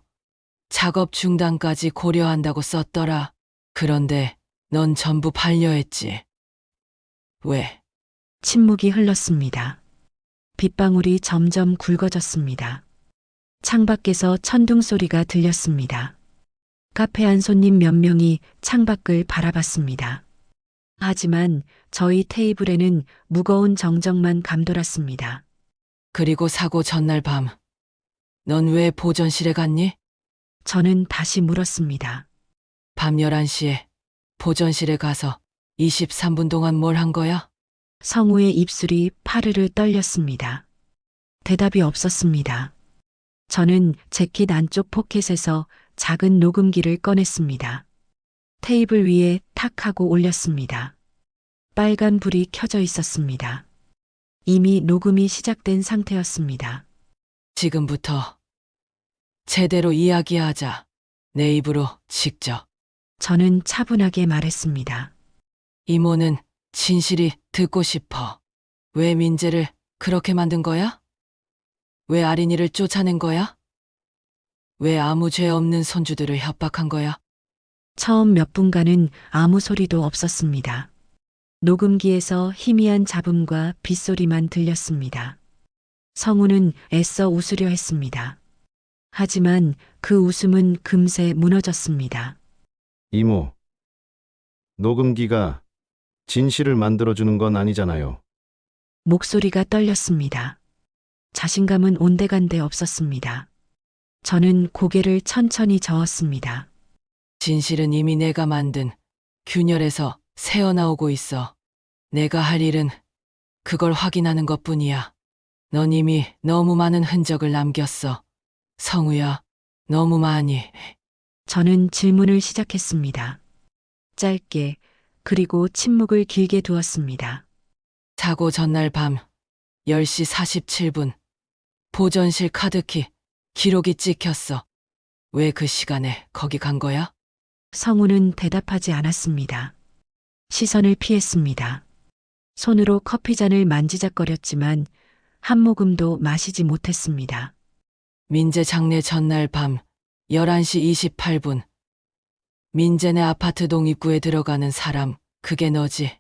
작업 중단까지 고려한다고 썼더라. 그런데 넌 전부 반려했지. 왜? 침묵이 흘렀습니다. 빗방울이 점점 굵어졌습니다. 창밖에서 천둥 소리가 들렸습니다. 카페 안 손님 몇 명이 창밖을 바라봤습니다. 하지만 저희 테이블에는 무거운 정적만 감돌았습니다. 그리고 사고 전날 밤, 넌 왜 보전실에 갔니? 저는 다시 물었습니다. 밤 11시에 보전실에 가서 23분 동안 뭘 한 거야? 성우의 입술이 파르르 떨렸습니다. 대답이 없었습니다. 저는 재킷 안쪽 포켓에서 작은 녹음기를 꺼냈습니다. 테이블 위에 탁 하고 올렸습니다. 빨간 불이 켜져 있었습니다. 이미 녹음이 시작된 상태였습니다. 지금부터 제대로 이야기하자. 내 입으로 직접. 저는 차분하게 말했습니다. 이모는 진실이 듣고 싶어. 왜 민재를 그렇게 만든 거야? 왜 아린이를 쫓아낸 거야? 왜 아무 죄 없는 손주들을 협박한 거야? 처음 몇 분간은 아무 소리도 없었습니다. 녹음기에서 희미한 잡음과 빗소리만 들렸습니다. 성우는 애써 웃으려 했습니다. 하지만 그 웃음은 금세 무너졌습니다. 이모, 녹음기가 진실을 만들어주는 건 아니잖아요. 목소리가 떨렸습니다. 자신감은 온데간데 없었습니다. 저는 고개를 천천히 저었습니다. 진실은 이미 내가 만든 균열에서 새어나오고 있어. 내가 할 일은 그걸 확인하는 것뿐이야. 넌 이미 너무 많은 흔적을 남겼어. 성우야, 너무 많이. 저는 질문을 시작했습니다. 짧게, 그리고 침묵을 길게 두었습니다. 사고 전날 밤 10시 47분. 보전실 카드키 기록이 찍혔어. 왜 그 시간에 거기 간 거야? 성우는 대답하지 않았습니다. 시선을 피했습니다. 손으로 커피잔을 만지작거렸지만 한 모금도 마시지 못했습니다. 민재 장례 전날 밤 11시 28분. 민재네 아파트 동입구에 들어가는 사람, 그게 너지.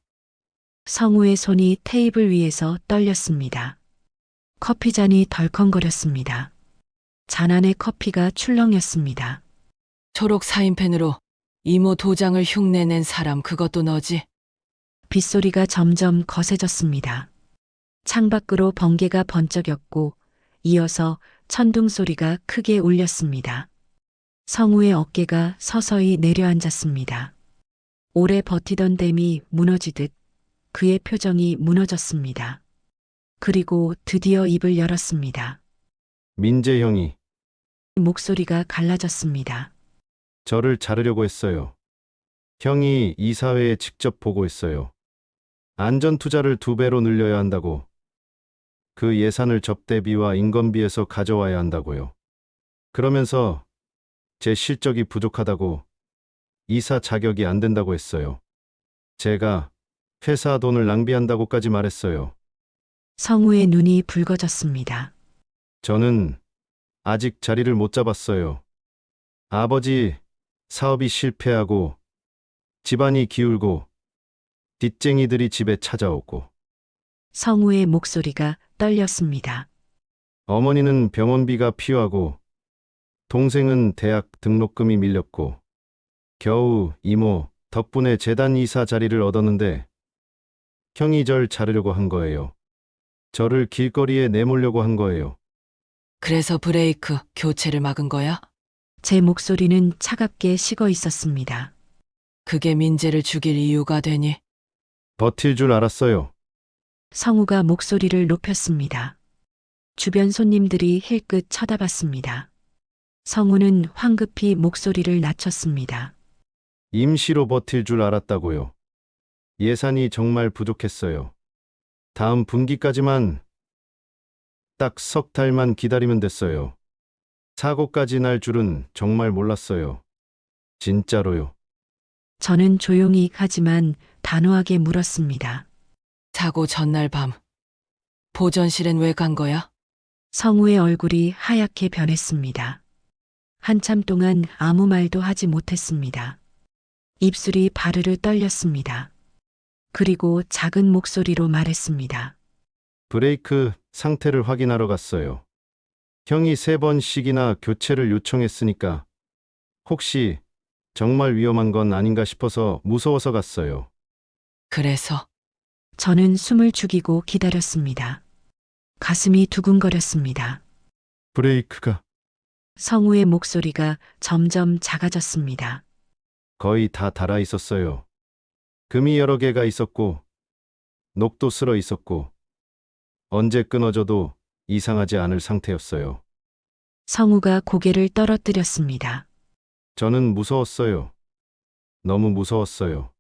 성우의 손이 테이블 위에서 떨렸습니다. 커피잔이 덜컹거렸습니다. 잔 안에 커피가 출렁였습니다. 초록 사인펜으로 이모 도장을 흉내낸 사람, 그것도 너지. 빗소리가 점점 거세졌습니다. 창밖으로 번개가 번쩍였고 이어서 천둥 소리가 크게 울렸습니다. 성우의 어깨가 서서히 내려앉았습니다. 오래 버티던 댐이 무너지듯 그의 표정이 무너졌습니다. 그리고 드디어 입을 열었습니다. 민재 형이 목소리가 갈라졌습니다. 저를 자르려고 했어요. 형이 이사회에 직접 보고했어요. 안전 투자를 2배로 늘려야 한다고. 그 예산을 접대비와 인건비에서 가져와야 한다고요. 그러면서 제 실적이 부족하다고, 이사 자격이 안 된다고 했어요. 제가 회사 돈을 낭비한다고까지 말했어요. 성우의 눈이 붉어졌습니다. 저는 아직 자리를 못 잡았어요. 아버지 사업이 실패하고 집안이 기울고 빚쟁이들이 집에 찾아오고 성우의 목소리가 떨렸습니다. 어머니는 병원비가 필요하고 동생은 대학 등록금이 밀렸고 겨우 이모 덕분에 재단 이사 자리를 얻었는데 형이 절 자르려고 한 거예요. 저를 길거리에 내몰려고 한 거예요. 그래서 브레이크 교체를 막은 거야? 제 목소리는 차갑게 식어 있었습니다. 그게 민재를 죽일 이유가 되니? 버틸 줄 알았어요. 성우가 목소리를 높였습니다. 주변 손님들이 힐끗 쳐다봤습니다. 성우는 황급히 목소리를 낮췄습니다. 임시로 버틸 줄 알았다고요. 예산이 정말 부족했어요. 다음 분기까지만 딱 3달만 기다리면 됐어요. 사고까지 날 줄은 정말 몰랐어요. 진짜로요. 저는 조용히 하지만 단호하게 물었습니다. 사고 전날 밤 보전실엔 왜 간 거야? 성우의 얼굴이 하얗게 변했습니다. 한참 동안 아무 말도 하지 못했습니다. 입술이 바르르 떨렸습니다. 그리고 작은 목소리로 말했습니다. 브레이크 상태를 확인하러 갔어요. 형이 3번씩이나 교체를 요청했으니까 혹시 정말 위험한 건 아닌가 싶어서 무서워서 갔어요. 그래서 저는 숨을 죽이고 기다렸습니다. 가슴이 두근거렸습니다. 브레이크가 성우의 목소리가 점점 작아졌습니다. 거의 다 닳아 있었어요. 금이 여러 개가 있었고, 녹도 쓸어 있었고, 언제 끊어져도 이상하지 않을 상태였어요. 성우가 고개를 떨어뜨렸습니다. 저는 무서웠어요. 너무 무서웠어요.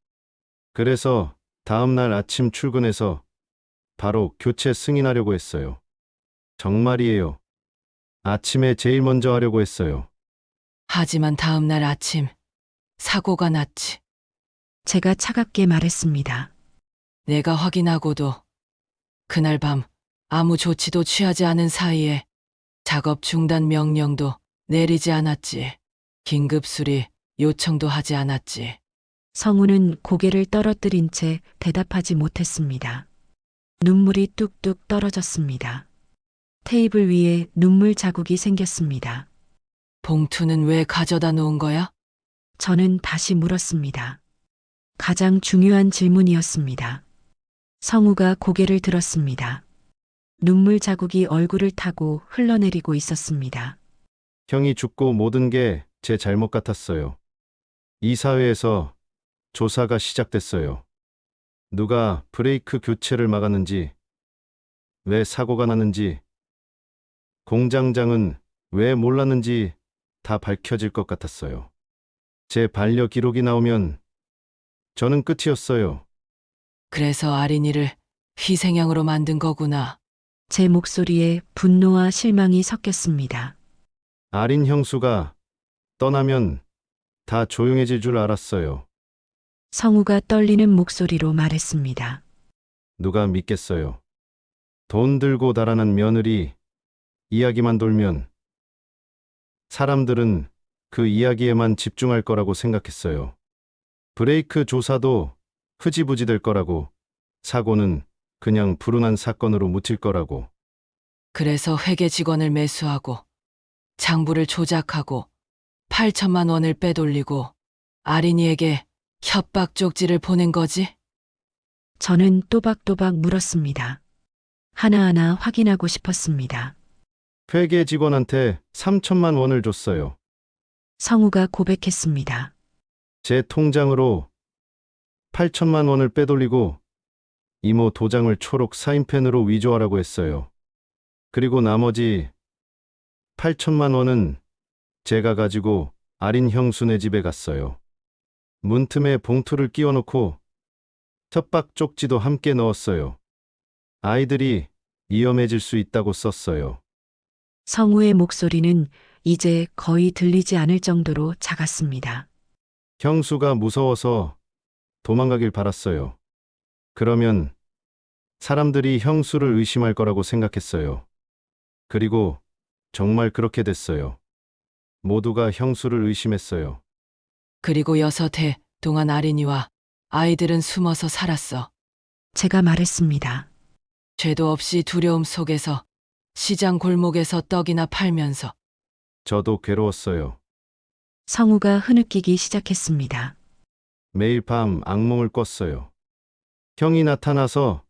그래서 다음 날 아침 출근해서 바로 교체 승인하려고 했어요. 정말이에요. 아침에 제일 먼저 하려고 했어요. 하지만 다음 날 아침 사고가 났지. 제가 차갑게 말했습니다. 내가 확인하고도 그날 밤 아무 조치도 취하지 않은 사이에 작업 중단 명령도 내리지 않았지. 긴급 수리 요청도 하지 않았지. 성우는 고개를 떨어뜨린 채 대답하지 못했습니다. 눈물이 뚝뚝 떨어졌습니다. 테이블 위에 눈물 자국이 생겼습니다. 봉투는 왜 가져다 놓은 거야? 저는 다시 물었습니다. 가장 중요한 질문이었습니다. 성우가 고개를 들었습니다. 눈물 자국이 얼굴을 타고 흘러내리고 있었습니다. 형이 죽고 모든 게 제 잘못 같았어요. 이사회에서 조사가 시작됐어요. 누가 브레이크 교체를 막았는지, 왜 사고가 났는지, 공장장은 왜 몰랐는지 다 밝혀질 것 같았어요. 제 반려 기록이 나오면 저는 끝이었어요. 그래서 아린이를 희생양으로 만든 거구나. 제 목소리에 분노와 실망이 섞였습니다. 아린 형수가 떠나면 다 조용해질 줄 알았어요. 성우가 떨리는 목소리로 말했습니다. 누가 믿겠어요. 돈 들고 달아난 며느리 이야기만 돌면 사람들은 그 이야기에만 집중할 거라고 생각했어요. 브레이크 조사도 흐지부지 될 거라고, 사고는 그냥 불운한 사건으로 묻힐 거라고. 그래서 회계 직원을 매수하고 장부를 조작하고 8천만 원을 빼돌리고 아린이에게 협박 쪽지를 보낸 거지? 저는 또박또박 물었습니다. 하나하나 확인하고 싶었습니다. 회계 직원한테 3천만 원을 줬어요. 성우가 고백했습니다. 제 통장으로 8천만 원을 빼돌리고 이모 도장을 초록 사인펜으로 위조하라고 했어요. 그리고 나머지 8천만 원은 제가 가지고 아린 형수네 집에 갔어요. 문틈에 봉투를 끼워놓고 협박 쪽지도 함께 넣었어요. 아이들이 위험해질 수 있다고 썼어요. 성우의 목소리는 이제 거의 들리지 않을 정도로 작았습니다. 형수가 무서워서 도망가길 바랐어요. 그러면 사람들이 형수를 의심할 거라고 생각했어요. 그리고 정말 그렇게 됐어요. 모두가 형수를 의심했어요. 그리고 6해 동안 아린이와 아이들은 숨어서 살았어. 제가 말했습니다. 죄도 없이 두려움 속에서 시장 골목에서 떡이나 팔면서. 저도 괴로웠어요. 성우가 흐느끼기 시작했습니다. 매일 밤 악몽을 꿨어요. 형이 나타나서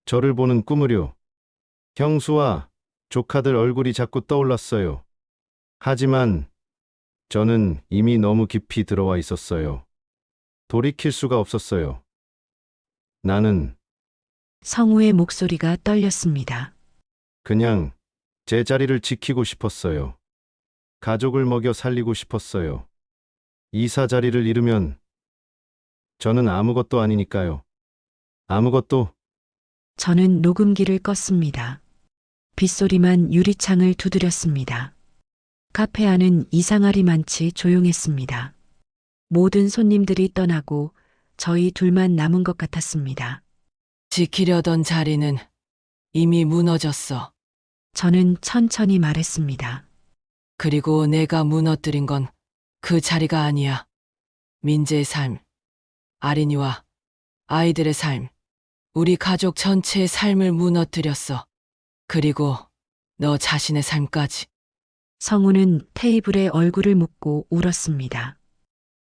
저를 보는 꿈을요. 형수와 조카들 얼굴이 자꾸 떠올랐어요. 하지만 저는 이미 너무 깊이 들어와 있었어요. 돌이킬 수가 없었어요. 나는 성우의 목소리가 떨렸습니다. 그냥 제 자리를 지키고 싶었어요. 가족을 먹여 살리고 싶었어요. 이사 자리를 잃으면 저는 아무것도 아니니까요. 아무것도. 저는 녹음기를 껐습니다. 빗소리만 유리창을 두드렸습니다. 카페 안은 이상하리만치 조용했습니다. 모든 손님들이 떠나고 저희 둘만 남은 것 같았습니다. 지키려던 자리는 이미 무너졌어. 저는 천천히 말했습니다. 그리고 내가 무너뜨린 건 그 자리가 아니야. 민재의 삶, 아린이와 아이들의 삶, 우리 가족 전체의 삶을 무너뜨렸어. 그리고 너 자신의 삶까지. 성우는 테이블에 얼굴을 묻고 울었습니다.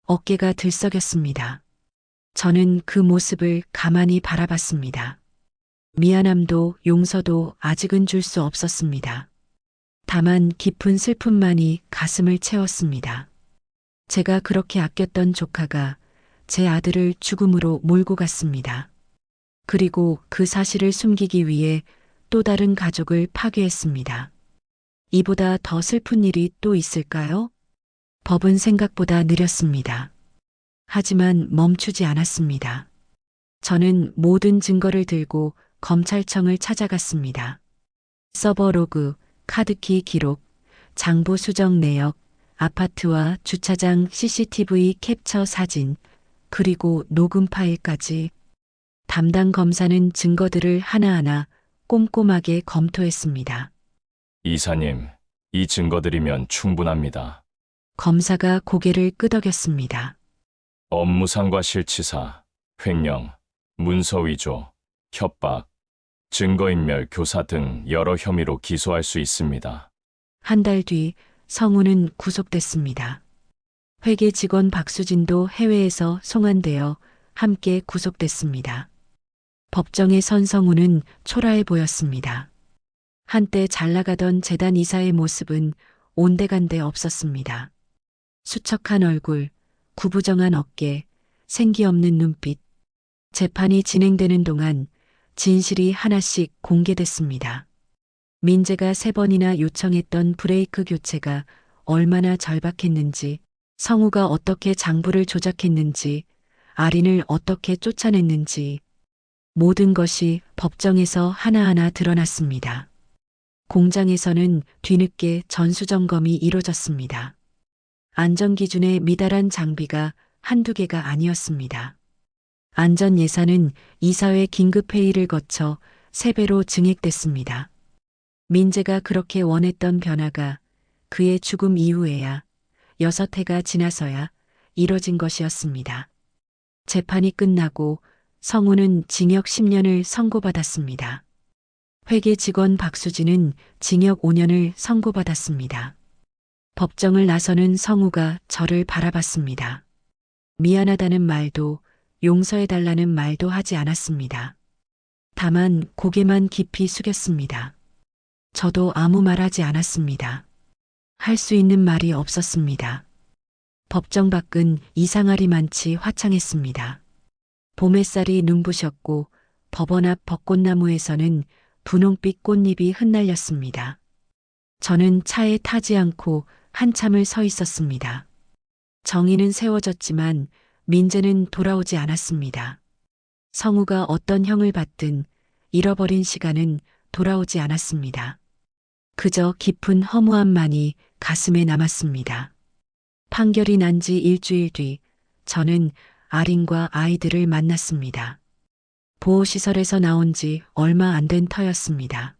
어깨가 들썩였습니다. 저는 그 모습을 가만히 바라봤습니다. 미안함도 용서도 아직은 줄 수 없었습니다. 다만 깊은 슬픔만이 가슴을 채웠습니다. 제가 그렇게 아꼈던 조카가 제 아들을 죽음으로 몰고 갔습니다. 그리고 그 사실을 숨기기 위해 또 다른 가족을 파괴했습니다. 이보다 더 슬픈 일이 또 있을까요? 법은 생각보다 느렸습니다. 하지만 멈추지 않았습니다. 저는 모든 증거를 들고 검찰청을 찾아갔습니다. 서버 로그, 카드키 기록, 장부 수정 내역, 아파트와 주차장 CCTV 캡처 사진, 그리고 녹음 파일까지. 담당 검사는 증거들을 하나하나 꼼꼼하게 검토했습니다. 이사님, 이 증거들이면 충분합니다. 검사가 고개를 끄덕였습니다. 업무상과 실치사, 횡령, 문서 위조, 협박, 증거인멸, 교사 등 여러 혐의로 기소할 수 있습니다. 한 달 뒤 성우는 구속됐습니다. 회계 직원 박수진도 해외에서 송환되어 함께 구속됐습니다. 법정에 선 성우는 초라해 보였습니다. 한때 잘 나가던 재단 이사의 모습은 온데간데 없었습니다. 수척한 얼굴, 구부정한 어깨, 생기 없는 눈빛. 재판이 진행되는 동안 진실이 하나씩 공개됐습니다. 민재가 3번이나 요청했던 브레이크 교체가 얼마나 절박했는지, 성우가 어떻게 장부를 조작했는지, 아린을 어떻게 쫓아냈는지, 모든 것이 법정에서 하나하나 드러났습니다. 공장에서는 뒤늦게 전수점검이 이뤄졌습니다. 안전기준에 미달한 장비가 한두 개가 아니었습니다. 안전 예산은 이사회 긴급회의를 거쳐 3배로 증액됐습니다. 민재가 그렇게 원했던 변화가 그의 죽음 이후에야 6해가 지나서야 이뤄진 것이었습니다. 재판이 끝나고 성우는 징역 10년을 선고받았습니다. 회계 직원 박수진은 징역 5년을 선고받았습니다. 법정을 나서는 성우가 저를 바라봤습니다. 미안하다는 말도 용서해달라는 말도 하지 않았습니다. 다만 고개만 깊이 숙였습니다. 저도 아무 말 하지 않았습니다. 할 수 있는 말이 없었습니다. 법정 밖은 이상하리만치 화창했습니다. 봄 햇살이 눈부셨고 법원 앞 벚꽃나무에서는 분홍빛 꽃잎이 흩날렸습니다. 저는 차에 타지 않고 한참을 서 있었습니다. 정의는 세워졌지만 민재는 돌아오지 않았습니다. 성우가 어떤 형을 받든 잃어버린 시간은 돌아오지 않았습니다. 그저 깊은 허무함만이 가슴에 남았습니다. 판결이 난 지 일주일 뒤 저는 아린과 아이들을 만났습니다. 보호시설에서 나온 지 얼마 안 된 터였습니다.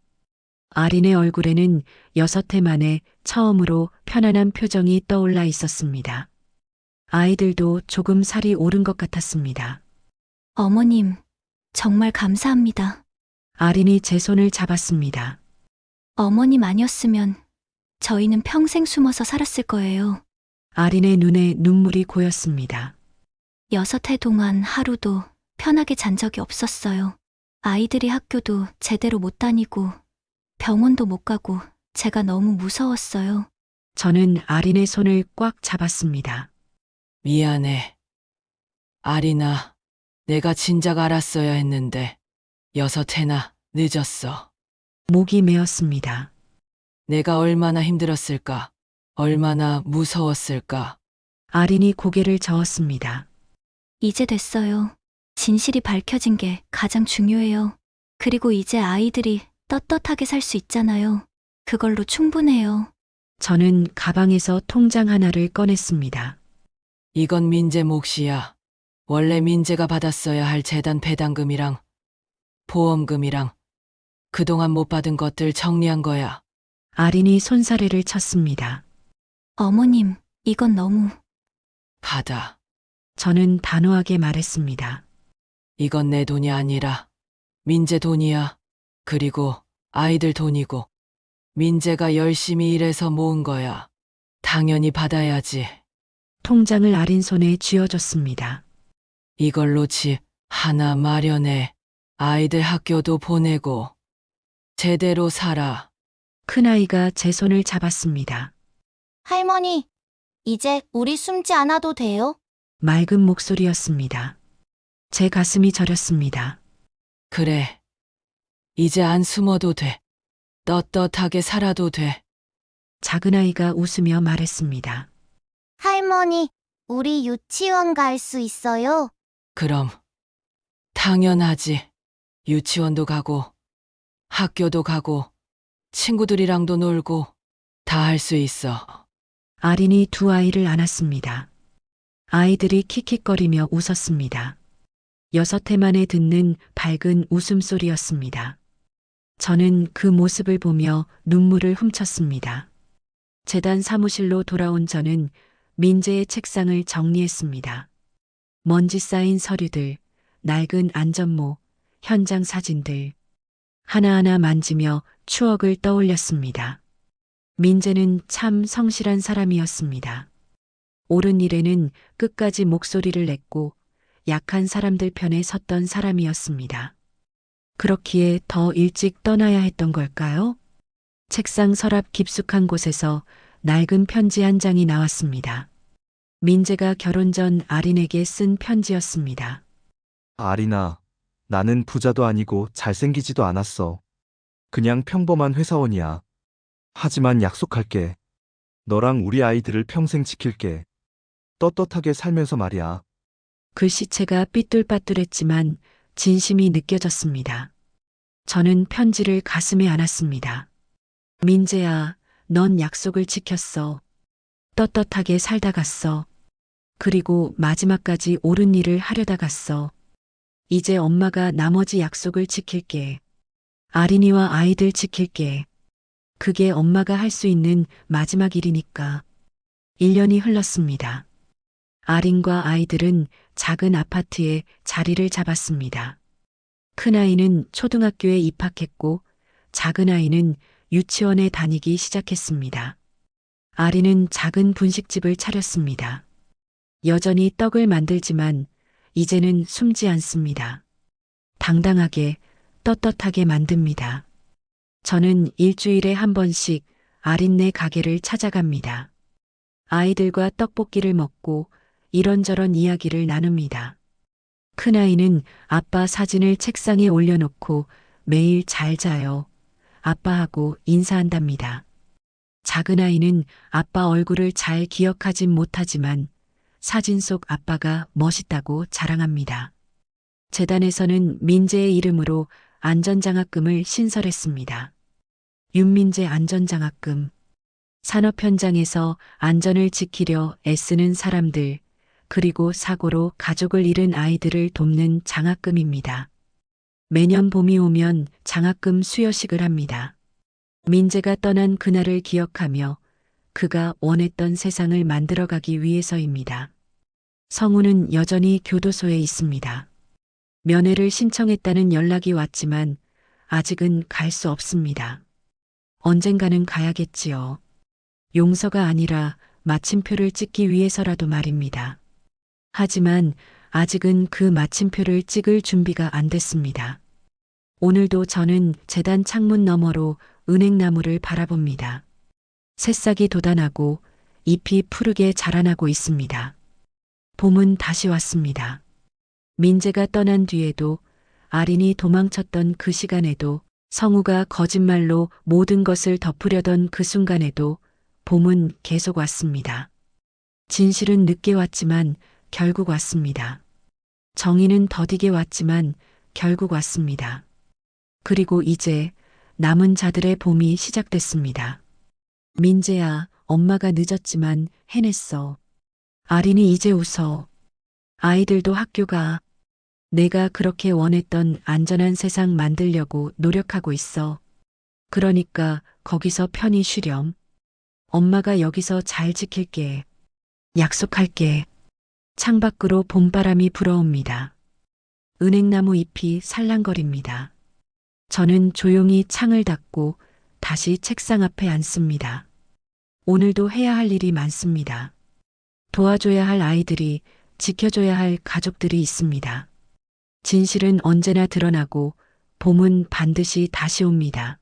아린의 얼굴에는 6해 만에 처음으로 편안한 표정이 떠올라 있었습니다. 아이들도 조금 살이 오른 것 같았습니다. 어머님, 정말 감사합니다. 아린이 제 손을 잡았습니다. 어머님 아니었으면 저희는 평생 숨어서 살았을 거예요. 아린의 눈에 눈물이 고였습니다. 6해 동안 하루도 편하게 잔 적이 없었어요. 아이들이 학교도 제대로 못 다니고 병원도 못 가고 제가 너무 무서웠어요. 저는 아린의 손을 꽉 잡았습니다. 미안해. 아리나, 내가 진작 알았어야 했는데 6해나 늦었어. 목이 메었습니다. 내가 얼마나 힘들었을까? 얼마나 무서웠을까? 아린이 고개를 저었습니다. 이제 됐어요. 진실이 밝혀진 게 가장 중요해요. 그리고 이제 아이들이 떳떳하게 살 수 있잖아요. 그걸로 충분해요. 저는 가방에서 통장 하나를 꺼냈습니다. 이건 민재 몫이야. 원래 민재가 받았어야 할 재단 배당금이랑 보험금이랑 그동안 못 받은 것들 정리한 거야. 아린이 손사래를 쳤습니다. 어머님, 이건 너무... 받아. 저는 단호하게 말했습니다. 이건 내 돈이 아니라 민재 돈이야. 그리고 아이들 돈이고 민재가 열심히 일해서 모은 거야. 당연히 받아야지. 통장을 아린 손에 쥐어줬습니다. 이걸로 집 하나 마련해. 아이들 학교도 보내고 제대로 살아. 큰아이가 제 손을 잡았습니다. 할머니, 이제 우리 숨지 않아도 돼요? 맑은 목소리였습니다. 제 가슴이 저렸습니다. 그래. 이제 안 숨어도 돼. 떳떳하게 살아도 돼. 작은아이가 웃으며 말했습니다. 할머니, 우리 유치원 갈 수 있어요? 그럼 당연하지. 유치원도 가고 학교도 가고 친구들이랑도 놀고 다 할 수 있어. 아린이 두 아이를 안았습니다. 아이들이 킥킥거리며 웃었습니다. 6해 만에 듣는 밝은 웃음소리였습니다. 저는 그 모습을 보며 눈물을 훔쳤습니다. 재단 사무실로 돌아온 저는 민재의 책상을 정리했습니다. 먼지 쌓인 서류들, 낡은 안전모, 현장 사진들. 하나하나 만지며 추억을 떠올렸습니다. 민재는 참 성실한 사람이었습니다. 옳은 일에는 끝까지 목소리를 냈고 약한 사람들 편에 섰던 사람이었습니다. 그렇기에 더 일찍 떠나야 했던 걸까요? 책상 서랍 깊숙한 곳에서 낡은 편지 한 장이 나왔습니다. 민재가 결혼 전 아린에게 쓴 편지였습니다. 아린아, 나는 부자도 아니고 잘생기지도 않았어. 그냥 평범한 회사원이야. 하지만 약속할게. 너랑 우리 아이들을 평생 지킬게. 떳떳하게 살면서 말이야. 글씨체가 삐뚤빠뚤했지만 진심이 느껴졌습니다. 저는 편지를 가슴에 안았습니다. 민재야, 넌 약속을 지켰어. 떳떳하게 살다 갔어. 그리고 마지막까지 옳은 일을 하려다 갔어. 이제 엄마가 나머지 약속을 지킬게. 아린이와 아이들 지킬게. 그게 엄마가 할 수 있는 마지막 일이니까. 1년이 흘렀습니다. 아린과 아이들은 작은 아파트에 자리를 잡았습니다. 큰아이는 초등학교에 입학했고 작은아이는 유치원에 다니기 시작했습니다. 아린은 작은 분식집을 차렸습니다. 여전히 떡을 만들지만 이제는 숨지 않습니다. 당당하게, 떳떳하게 만듭니다. 저는 일주일에 한 번씩 아린네 가게를 찾아갑니다. 아이들과 떡볶이를 먹고 이런저런 이야기를 나눕니다. 큰아이는 아빠 사진을 책상에 올려놓고 매일 잘 자요. 아빠하고 인사한답니다. 작은아이는 아빠 얼굴을 잘 기억하진 못하지만 사진 속 아빠가 멋있다고 자랑합니다. 재단에서는 민재의 이름으로 안전장학금을 신설했습니다. 윤민재 안전장학금. 산업 현장에서 안전을 지키려 애쓰는 사람들, 그리고 사고로 가족을 잃은 아이들을 돕는 장학금입니다. 매년 봄이 오면 장학금 수여식을 합니다. 민재가 떠난 그날을 기억하며 그가 원했던 세상을 만들어가기 위해서입니다. 성우는 여전히 교도소에 있습니다. 면회를 신청했다는 연락이 왔지만 아직은 갈 수 없습니다. 언젠가는 가야겠지요. 용서가 아니라 마침표를 찍기 위해서라도 말입니다. 하지만 아직은 그 마침표를 찍을 준비가 안 됐습니다. 오늘도 저는 재단 창문 너머로 은행나무를 바라봅니다. 새싹이 돋아나고 잎이 푸르게 자라나고 있습니다. 봄은 다시 왔습니다. 민재가 떠난 뒤에도, 아린이 도망쳤던 그 시간에도, 성우가 거짓말로 모든 것을 덮으려던 그 순간에도 봄은 계속 왔습니다. 진실은 늦게 왔지만 결국 왔습니다. 정의는 더디게 왔지만 결국 왔습니다. 그리고 이제 남은 자들의 봄이 시작됐습니다. 민재야, 엄마가 늦었지만 해냈어. 아린이 이제 웃어. 아이들도 학교 가. 내가 그렇게 원했던 안전한 세상 만들려고 노력하고 있어. 그러니까 거기서 편히 쉬렴. 엄마가 여기서 잘 지킬게. 약속할게. 창밖으로 봄바람이 불어옵니다. 은행나무 잎이 살랑거립니다. 저는 조용히 창을 닫고 다시 책상 앞에 앉습니다. 오늘도 해야 할 일이 많습니다. 도와줘야 할 아이들이 지켜줘야 할 가족들이 있습니다. 진실은 언제나 드러나고 봄은 반드시 다시 옵니다.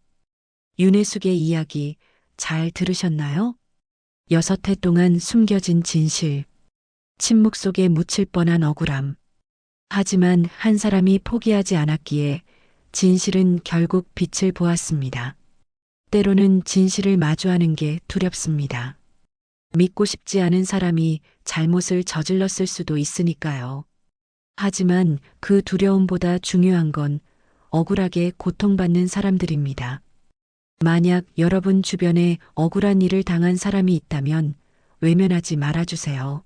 윤혜숙의 이야기 잘 들으셨나요? 6해 동안 숨겨진 진실, 침묵 속에 묻힐 뻔한 억울함. 하지만 한 사람이 포기하지 않았기에 진실은 결국 빛을 보았습니다. 때로는 진실을 마주하는 게 두렵습니다. 믿고 싶지 않은 사람이 잘못을 저질렀을 수도 있으니까요. 하지만 그 두려움보다 중요한 건 억울하게 고통받는 사람들입니다. 만약 여러분 주변에 억울한 일을 당한 사람이 있다면 외면하지 말아주세요.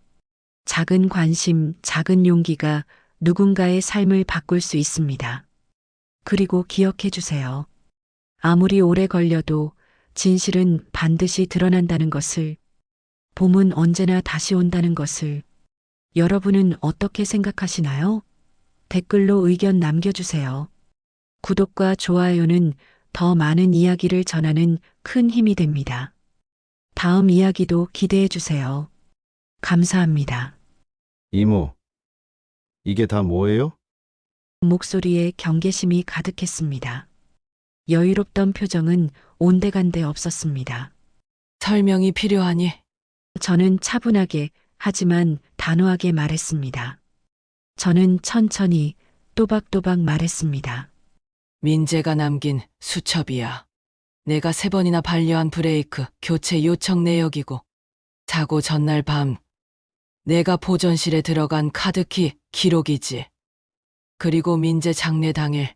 작은 관심, 작은 용기가 누군가의 삶을 바꿀 수 있습니다. 그리고 기억해 주세요. 아무리 오래 걸려도 진실은 반드시 드러난다는 것을, 봄은 언제나 다시 온다는 것을. 여러분은 어떻게 생각하시나요? 댓글로 의견 남겨주세요. 구독과 좋아요는 더 많은 이야기를 전하는 큰 힘이 됩니다. 다음 이야기도 기대해 주세요. 감사합니다. 이모, 이게 다 뭐예요? 목소리에 경계심이 가득했습니다. 여유롭던 표정은 온데간데 없었습니다. 설명이 필요하니? 저는 차분하게 하지만 단호하게 말했습니다. 저는 천천히 또박또박 말했습니다. 민재가 남긴 수첩이야. 내가 3번이나 반려한 브레이크 교체 요청 내역이고, 사고 전날 밤 내가 보존실에 들어간 카드키 기록이지. 그리고 민재 장례 당일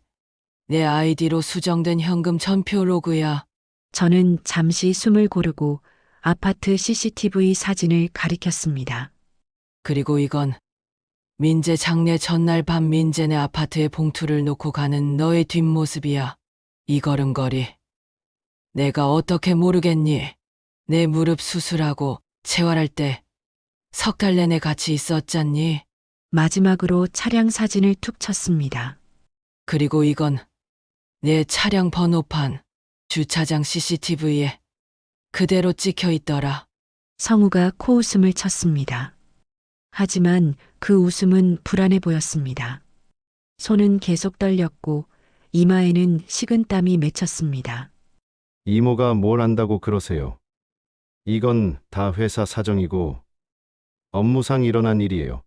내 아이디로 수정된 현금 전표 로그야. 저는 잠시 숨을 고르고 아파트 CCTV 사진을 가리켰습니다. 그리고 이건 민재 장례 전날 밤 민재네 아파트에 봉투를 놓고 가는 너의 뒷모습이야. 이 걸음걸이. 내가 어떻게 모르겠니? 내 무릎 수술하고 재활할 때 3달 내내 같이 있었잖니? 마지막으로 차량 사진을 툭 쳤습니다. 그리고 이건 내 차량 번호판, 주차장 CCTV에 그대로 찍혀 있더라. 성우가 코웃음을 쳤습니다. 하지만 그 웃음은 불안해 보였습니다. 손은 계속 떨렸고 이마에는 식은땀이 맺혔습니다. 이모가 뭘 안다고 그러세요? 이건 다 회사 사정이고 업무상 일어난 일이에요.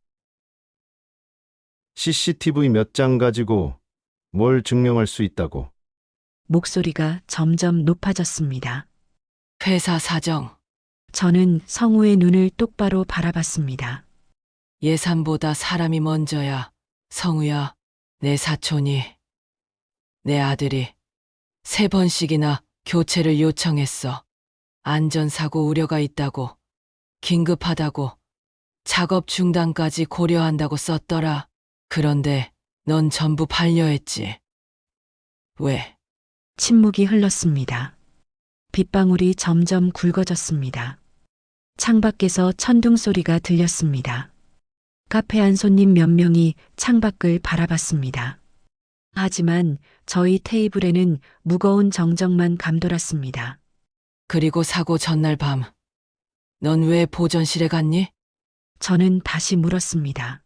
CCTV 몇 장 가지고 뭘 증명할 수 있다고? 목소리가 점점 높아졌습니다. 회사 사정. 저는 성우의 눈을 똑바로 바라봤습니다. 예산보다 사람이 먼저야. 성우야, 내 사촌이, 내 아들이 3번씩이나 교체를 요청했어. 안전사고 우려가 있다고, 긴급하다고, 작업 중단까지 고려한다고 썼더라. 그런데 넌 전부 반려했지. 왜? 침묵이 흘렀습니다. 빗방울이 점점 굵어졌습니다. 창밖에서 천둥 소리가 들렸습니다. 카페 안 손님 몇 명이 창밖을 바라봤습니다. 하지만 저희 테이블에는 무거운 정적만 감돌았습니다. 그리고 사고 전날 밤, 넌 왜 보존실에 갔니? 저는 다시 물었습니다.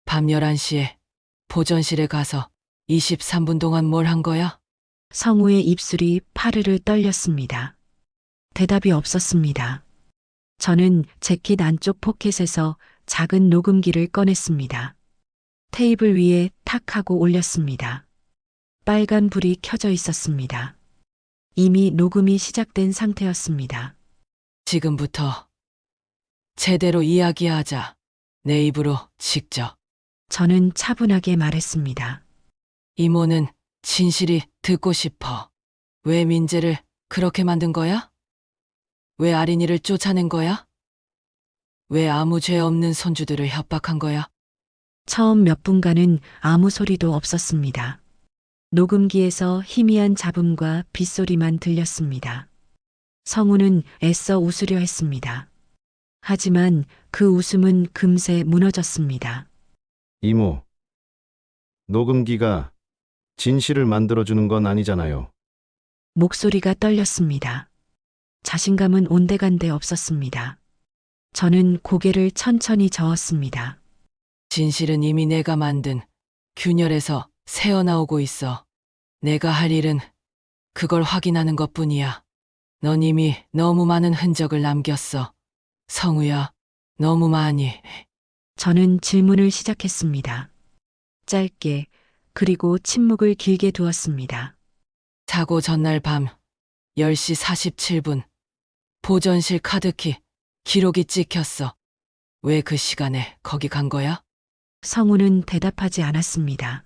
밤 11시에 보존실에 가서 23분 동안 뭘 한 거야? 성우의 입술이 파르르 떨렸습니다. 대답이 없었습니다. 저는 재킷 안쪽 포켓에서 작은 녹음기를 꺼냈습니다. 테이블 위에 탁 하고 올렸습니다. 빨간 불이 켜져 있었습니다. 이미 녹음이 시작된 상태였습니다. 지금부터 제대로 이야기하자. 내 입으로 직접. 저는 차분하게 말했습니다. 이모는 진실이 듣고 싶어. 왜 민재를 그렇게 만든 거야? 왜 아린이를 쫓아낸 거야? 왜 아무 죄 없는 손주들을 협박한 거야? 처음 몇 분간은 아무 소리도 없었습니다. 녹음기에서 희미한 잡음과 빗소리만 들렸습니다. 성우는 애써 웃으려 했습니다. 하지만 그 웃음은 금세 무너졌습니다. 이모, 녹음기가 진실을 만들어주는 건 아니잖아요. 목소리가 떨렸습니다. 자신감은 온데간데 없었습니다. 저는 고개를 천천히 저었습니다. 진실은 이미 내가 만든 균열에서 새어나오고 있어. 내가 할 일은 그걸 확인하는 것뿐이야. 넌 이미 너무 많은 흔적을 남겼어. 성우야, 너무 많이. 저는 질문을 시작했습니다. 짧게, 그리고 침묵을 길게 두었습니다. 사고 전날 밤 10시 47분. 보전실 카드키 기록이 찍혔어. 왜 그 시간에 거기 간 거야? 성우는 대답하지 않았습니다.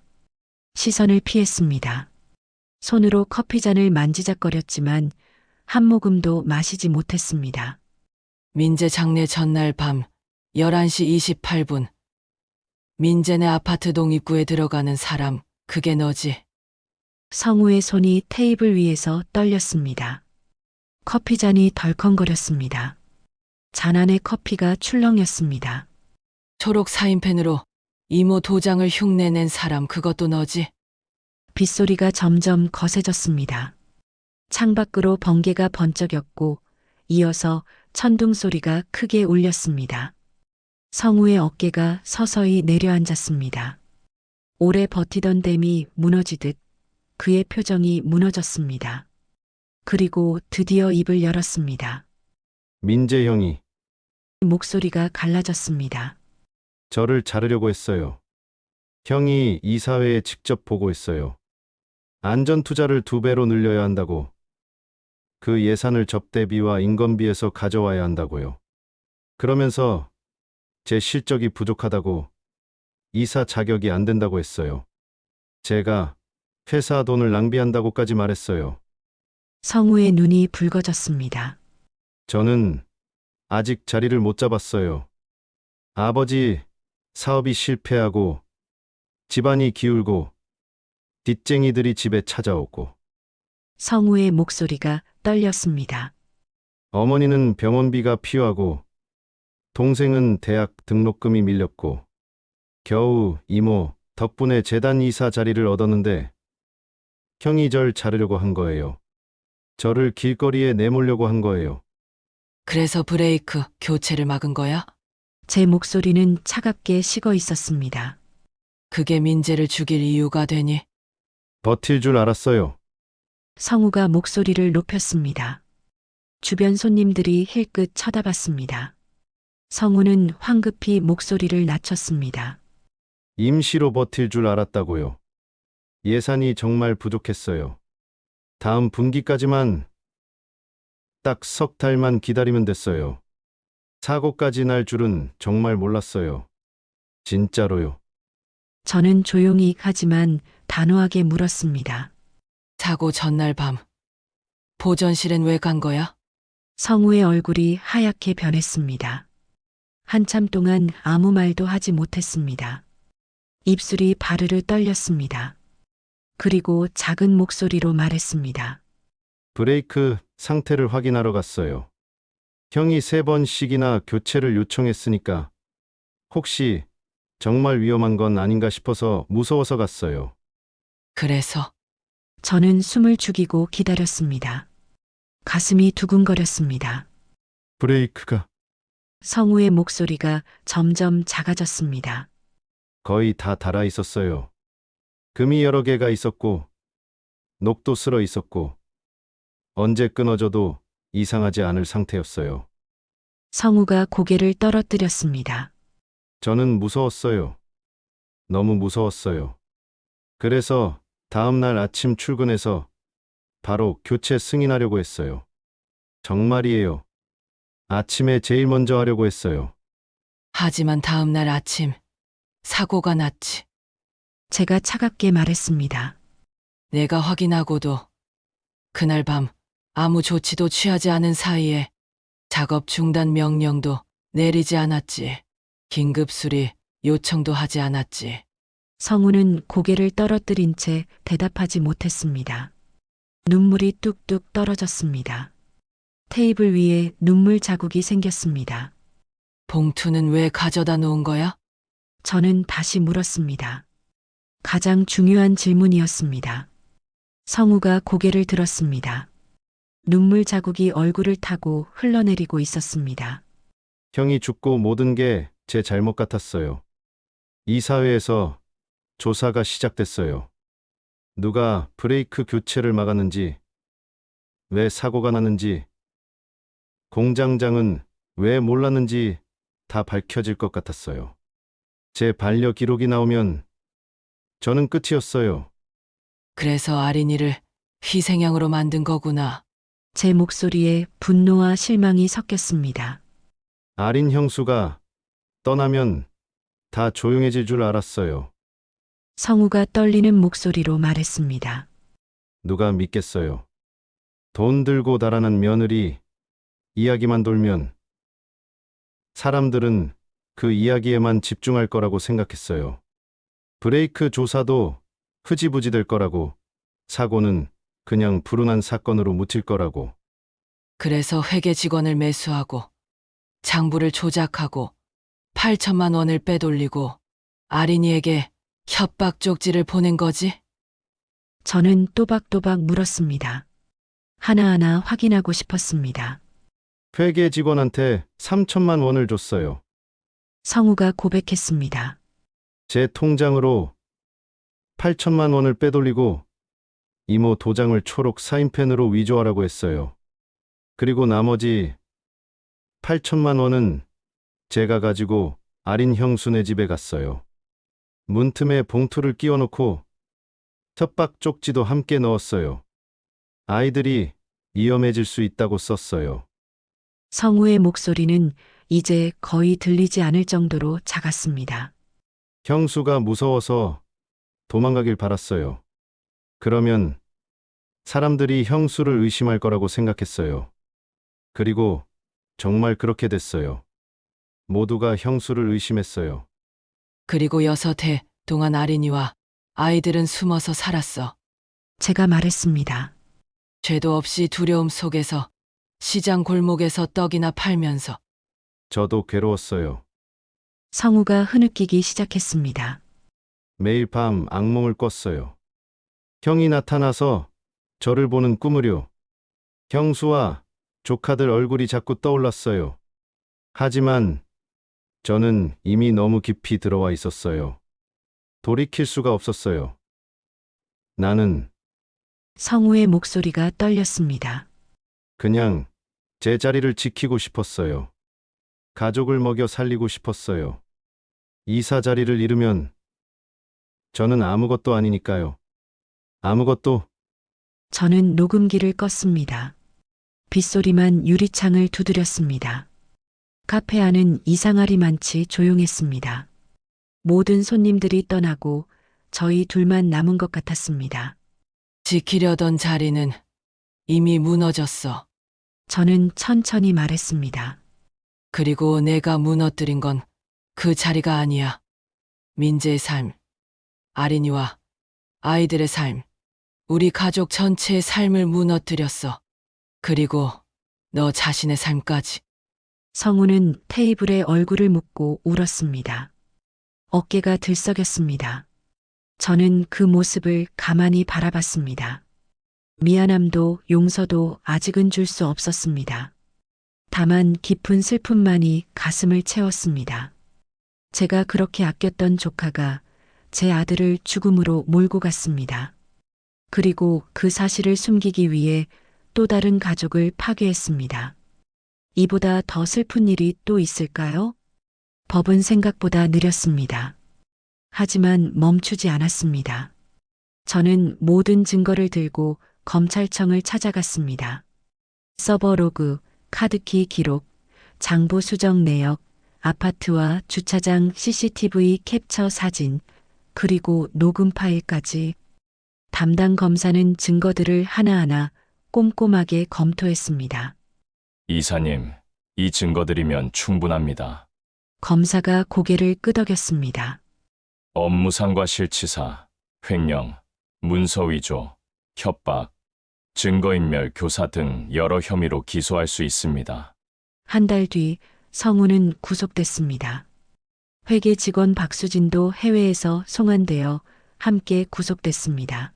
시선을 피했습니다. 손으로 커피잔을 만지작거렸지만 한 모금도 마시지 못했습니다. 민재 장례 전날 밤 11시 28분. 민재네 아파트 동입구에 들어가는 사람, 그게 너지? 성우의 손이 테이블 위에서 떨렸습니다. 커피잔이 덜컹거렸습니다. 잔 안에 커피가 출렁였습니다. 초록 사인펜으로 이모 도장을 흉내낸 사람, 그것도 너지? 빗소리가 점점 거세졌습니다. 창밖으로 번개가 번쩍였고 이어서 천둥 소리가 크게 울렸습니다. 성우의 어깨가 서서히 내려앉았습니다. 오래 버티던 댐이 무너지듯 그의 표정이 무너졌습니다. 그리고 드디어 입을 열었습니다. 민재 형이 목소리가 갈라졌습니다. 저를 자르려고 했어요. 형이 이사회에 직접 보고했어요. 안전 투자를 2배로 늘려야 한다고. 그 예산을 접대비와 인건비에서 가져와야 한다고요. 그러면서 제 실적이 부족하다고, 이사 자격이 안 된다고 했어요. 제가 회사 돈을 낭비한다고까지 말했어요. 성우의 눈이 붉어졌습니다. 저는 아직 자리를 못 잡았어요. 아버지 사업이 실패하고 집안이 기울고 빚쟁이들이 집에 찾아오고 성우의 목소리가 떨렸습니다. 어머니는 병원비가 필요하고 동생은 대학 등록금이 밀렸고 겨우 이모 덕분에 재단 이사 자리를 얻었는데 형이 절 자르려고 한 거예요. 저를 길거리에 내몰려고 한 거예요. 그래서 브레이크 교체를 막은 거야? 제 목소리는 차갑게 식어 있었습니다. 그게 민재를 죽일 이유가 되니? 버틸 줄 알았어요. 성우가 목소리를 높였습니다. 주변 손님들이 힐끗 쳐다봤습니다. 성우는 황급히 목소리를 낮췄습니다. 임시로 버틸 줄 알았다고요. 예산이 정말 부족했어요. 다음 분기까지만 딱 3달만 기다리면 됐어요. 사고까지 날 줄은 정말 몰랐어요. 진짜로요. 저는 조용히 하지만 단호하게 물었습니다. 사고 전날 밤 보전실엔 왜 간 거야? 성우의 얼굴이 하얗게 변했습니다. 한참 동안 아무 말도 하지 못했습니다. 입술이 바르르 떨렸습니다. 그리고 작은 목소리로 말했습니다. 브레이크 상태를 확인하러 갔어요. 형이 3번씩이나 교체를 요청했으니까 혹시 정말 위험한 건 아닌가 싶어서 무서워서 갔어요. 그래서 저는 숨을 죽이고 기다렸습니다. 가슴이 두근거렸습니다. 브레이크가 성우의 목소리가 점점 작아졌습니다. 거의 다 닳아 있었어요. 금이 여러 개가 있었고 녹도 쓸어 있었고 언제 끊어져도 이상하지 않을 상태였어요. 성우가 고개를 떨어뜨렸습니다. 저는 무서웠어요. 너무 무서웠어요. 그래서 다음 날 아침 출근해서 바로 교체 승인하려고 했어요. 정말이에요. 아침에 제일 먼저 하려고 했어요. 하지만 다음 날 아침 사고가 났지. 제가 차갑게 말했습니다. 내가 확인하고도 그날 밤 아무 조치도 취하지 않은 사이에 작업 중단 명령도 내리지 않았지. 긴급 수리 요청도 하지 않았지. 성우는 고개를 떨어뜨린 채 대답하지 못했습니다. 눈물이 뚝뚝 떨어졌습니다. 테이블 위에 눈물 자국이 생겼습니다. 봉투는 왜 가져다 놓은 거야? 저는 다시 물었습니다. 가장 중요한 질문이었습니다. 성우가 고개를 들었습니다. 눈물 자국이 얼굴을 타고 흘러내리고 있었습니다. 형이 죽고 모든 게 제 잘못 같았어요. 이사회에서 조사가 시작됐어요. 누가 브레이크 교체를 막았는지, 왜 사고가 났는지, 공장장은 왜 몰랐는지 다 밝혀질 것 같았어요. 제 반려 기록이 나오면 저는 끝이었어요. 그래서 아린이를 희생양으로 만든 거구나. 제 목소리에 분노와 실망이 섞였습니다. 아린 형수가 떠나면 다 조용해질 줄 알았어요. 성우가 떨리는 목소리로 말했습니다. 누가 믿겠어요. 돈 들고 달아난 며느리 이야기만 돌면 사람들은 그 이야기에만 집중할 거라고 생각했어요. 브레이크 조사도 흐지부지 될 거라고, 사고는 그냥 불운한 사건으로 묻힐 거라고. 그래서 회계 직원을 매수하고 장부를 조작하고 8천만 원을 빼돌리고 아린이에게 협박 쪽지를 보낸 거지? 저는 또박또박 물었습니다. 하나하나 확인하고 싶었습니다. 회계 직원한테 3천만 원을 줬어요. 성우가 고백했습니다. 제 통장으로 8천만 원을 빼돌리고 이모 도장을 초록 사인펜으로 위조하라고 했어요. 그리고 나머지 8천만 원은 제가 가지고 아린 형수네 집에 갔어요. 문틈에 봉투를 끼워놓고 협박 쪽지도 함께 넣었어요. 아이들이 위험해질 수 있다고 썼어요. 성우의 목소리는 이제 거의 들리지 않을 정도로 작았습니다. 형수가 무서워서 도망가길 바랐어요. 그러면 사람들이 형수를 의심할 거라고 생각했어요. 그리고 정말 그렇게 됐어요. 모두가 형수를 의심했어요. 그리고 6해 동안 아린이와 아이들은 숨어서 살았어. 제가 말했습니다. 죄도 없이 두려움 속에서 시장 골목에서 떡이나 팔면서. 저도 괴로웠어요. 성우가 흐느끼기 시작했습니다. 매일 밤 악몽을 꿨어요. 형이 나타나서 저를 보는 꿈을요. 형수와 조카들 얼굴이 자꾸 떠올랐어요. 하지만 저는 이미 너무 깊이 들어와 있었어요. 돌이킬 수가 없었어요. 나는 성우의 목소리가 떨렸습니다. 그냥 제 자리를 지키고 싶었어요. 가족을 먹여 살리고 싶었어요. 이사 자리를 잃으면 저는 아무것도 아니니까요. 아무것도. 저는 녹음기를 껐습니다. 빗소리만 유리창을 두드렸습니다. 카페 안은 이상하리 많지 조용했습니다. 모든 손님들이 떠나고 저희 둘만 남은 것 같았습니다. 지키려던 자리는 이미 무너졌어. 저는 천천히 말했습니다. 그리고 내가 무너뜨린 건 그 자리가 아니야. 민재의 삶, 아린이와 아이들의 삶, 우리 가족 전체의 삶을 무너뜨렸어. 그리고 너 자신의 삶까지. 성우는 테이블에 얼굴을 묻고 울었습니다. 어깨가 들썩였습니다. 저는 그 모습을 가만히 바라봤습니다. 미안함도 용서도 아직은 줄 수 없었습니다. 다만 깊은 슬픔만이 가슴을 채웠습니다. 제가 그렇게 아꼈던 조카가 제 아들을 죽음으로 몰고 갔습니다. 그리고 그 사실을 숨기기 위해 또 다른 가족을 파괴했습니다. 이보다 더 슬픈 일이 또 있을까요? 법은 생각보다 느렸습니다. 하지만 멈추지 않았습니다. 저는 모든 증거를 들고 검찰청을 찾아갔습니다. 서버 로그, 카드키 기록, 장부 수정 내역, 아파트와 주차장 CCTV 캡처 사진, 그리고 녹음 파일까지. 담당 검사는 증거들을 하나하나 꼼꼼하게 검토했습니다. 이사님, 이 증거들이면 충분합니다. 검사가 고개를 끄덕였습니다. 업무상과 실치사, 횡령, 문서 위조, 협박, 증거인멸, 교사 등 여러 혐의로 기소할 수 있습니다. 한 달 뒤 성우는 구속됐습니다. 회계 직원 박수진도 해외에서 송환되어 함께 구속됐습니다.